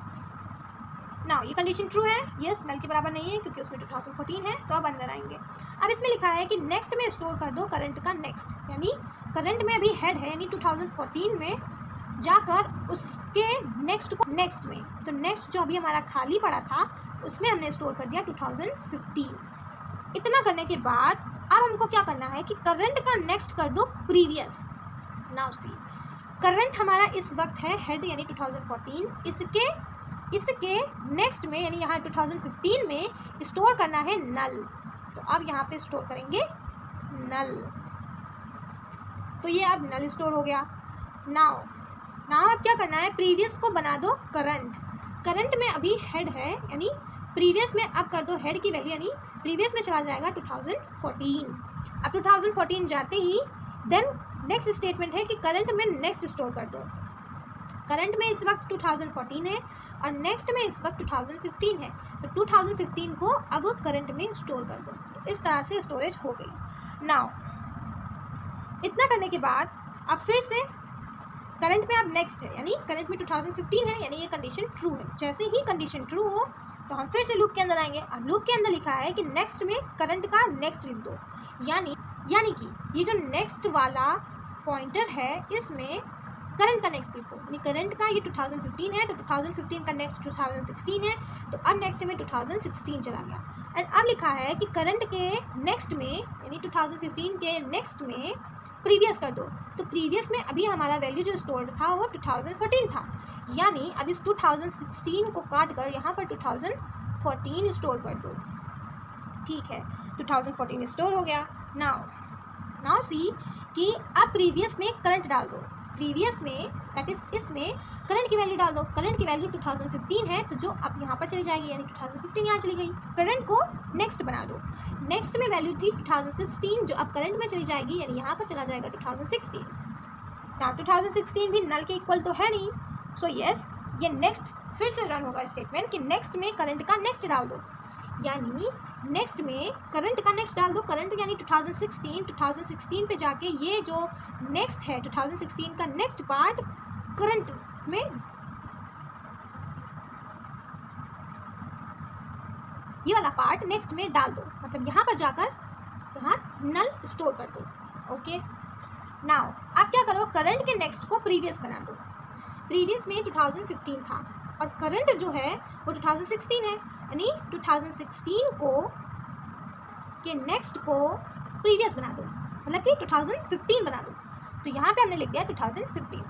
नाउ ये कंडीशन ट्रू है, यस नल के बराबर नहीं है क्योंकि उसमें 2014 है, तो अब अंदर आएंगे। अब इसमें लिखा है कि नेक्स्ट में स्टोर कर दो करंट का नेक्स्ट, यानी करंट में अभी हेड है यानी 2014 में जाकर उसके नेक्स्ट को नेक्स्ट में, तो नेक्स्ट जो अभी हमारा खाली पड़ा था उसमें हमने स्टोर कर दिया 2015। इतना करने के बाद अब हमको क्या करना है कि करंट का नेक्स्ट कर दो प्रीवियस। नाउ सी, करंट हमारा इस वक्त है हेड यानी 2014, इसके नेक्स्ट में यानी यहाँ 2015 में स्टोर करना है नल, तो अब यहाँ पे स्टोर करेंगे नल, तो ये अब नल स्टोर हो गया। नाउ अब क्या करना है, प्रीवियस को बना दो करंट में अभी हेड है यानी प्रीवियस में अब कर दो हेड की वैल्यू यानी प्रीवियस में चला जाएगा 2014। अब 2014 जाते ही देन नेक्स्ट स्टेटमेंट है कि करंट में नेक्स्ट स्टोर कर दो। करंट में इस वक्त 2014 है और नेक्स्ट में इस वक्त 2015 है, तो 2015 को अब करंट में स्टोर कर दो। तो इस तरह से स्टोरेज हो गई। नाउ इतना करने के बाद अब फिर से करंट में अब नेक्स्ट है यानी करंट में 2015 है यानी ये कंडीशन ट्रू है। जैसे ही कंडीशन ट्रू हो तो हम फिर से लूप के अंदर आएंगे। अब लूप के अंदर लिखा है कि नेक्स्ट में करंट का नेक्स्ट लिख दो, यानी कि ये जो नेक्स्ट वाला पॉइंटर है इसमें करंट का नेक्स्ट लिखो, यानी करंट का ये 2015 है तो 2015 का नेक्स्ट 2016 है, तो अब नेक्स्ट में 2016 चला गया। एंड अब लिखा है कि करंट के नेक्स्ट में यानी 2015 के नेक्स्ट में प्रीवियस कर दो, तो प्रीवियस में अभी हमारा वैल्यू जो स्टोर्ड था वो 2014 था, यानी अब इस 2016 को काट कर यहाँ पर 2014 स्टोर कर दो। ठीक है, 2014 स्टोर हो गया। नाउ सी कि अब प्रीवियस में करंट डाल दो, प्रीवियस में दैट इज इसमें करंट की वैल्यू डाल दो। करंट की वैल्यू 2015 है तो जो अब यहाँ पर चली जाएगी यानी 2015 यहाँ चली गई। करंट को नेक्स्ट बना दो, नेक्स्ट में वैल्यू थी 2016 जो अब करंट में चली जाएगी यानी यहाँ पर चला जाएगा 2016। नाउ 2016 भी नल के इक्वल तो है नहीं, सो यस ये नेक्स्ट फिर से रन होगा स्टेटमेंट कि नेक्स्ट में करंट का नेक्स्ट डाल दो, यानी नेक्स्ट में करंट का नेक्स्ट डाल दो। करंट यानी 2016 पे जाके ये जो नेक्स्ट है 2016 का नेक्स्ट पार्ट करंट में ये वाला पार्ट नेक्स्ट में डाल दो, मतलब यहाँ पर जाकर यहाँ नल स्टोर कर दो। ओके, नाउ अब क्या करो, करंट के नेक्स्ट को प्रीवियस बना दो। प्रीवियस में 2015 था और करंट जो है वो 2016 है, यानी 2016 को के नेक्स्ट को प्रीवियस बना दो, मतलब कि 2015 बना दो। तो यहाँ पे हमने लिख दिया 2015,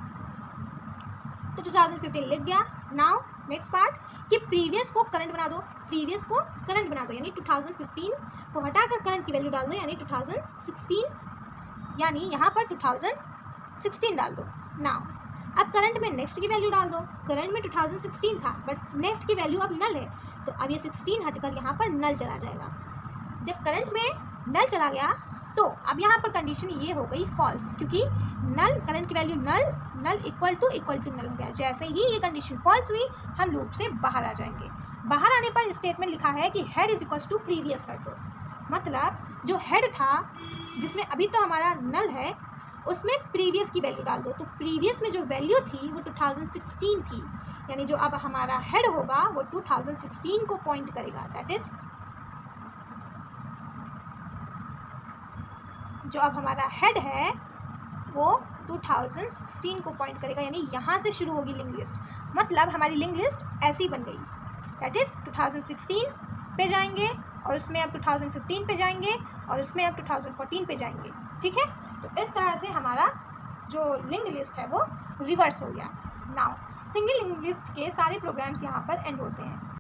तो 2015 लिख गया। नाउ नेक्स्ट पार्ट कि प्रीवियस को करंट बना दो, प्रीवियस को करंट बना दो, यानी 2015 को हटाकर करंट की वैल्यू डाल दो यानी 2016, यानी यहाँ पर 2016 डाल दो। नाउ अब करंट में नेक्स्ट की वैल्यू डाल दो। करंट में 2016 था बट नेक्स्ट की वैल्यू अब नल है, तो अब ये 16 हटकर यहाँ पर नल चला जाएगा। जब करंट में नल चला गया तो अब यहाँ पर कंडीशन ये हो गई फॉल्स, क्योंकि नल करंट की value null equal to null हो गया। जैसे ही ये कंडीशन फॉल्स हुई हम लूप से बाहर आ जाएंगे। बाहर आने पर स्टेटमेंट लिखा है कि head is equal to previous कर दो, मतलब जो हेड था जिसमें अभी तो हमारा नल है उसमें प्रीवियस की वैल्यू डाल दो। तो प्रीवियस में जो वैल्यू थी वो 2016 थी, यानी जो अब हमारा हेड होगा वो 2016 को पॉइंट करेगा, दैट इज जो अब हमारा हेड है वो 2016 को पॉइंट करेगा, यानी यहाँ से शुरू होगी लिंक लिस्ट। मतलब हमारी लिंक लिस्ट ऐसी बन गई, दैट इज 2016 पे जाएंगे और उसमें अब 2015 पे जाएंगे और उसमें अब 2014 पे जाएंगे। ठीक है, तो इस तरह से हमारा जो लिंक लिस्ट है वो रिवर्स हो गया। नाउ सिंगल लिंक लिस्ट के सारे प्रोग्राम्स यहाँ पर एंड होते हैं।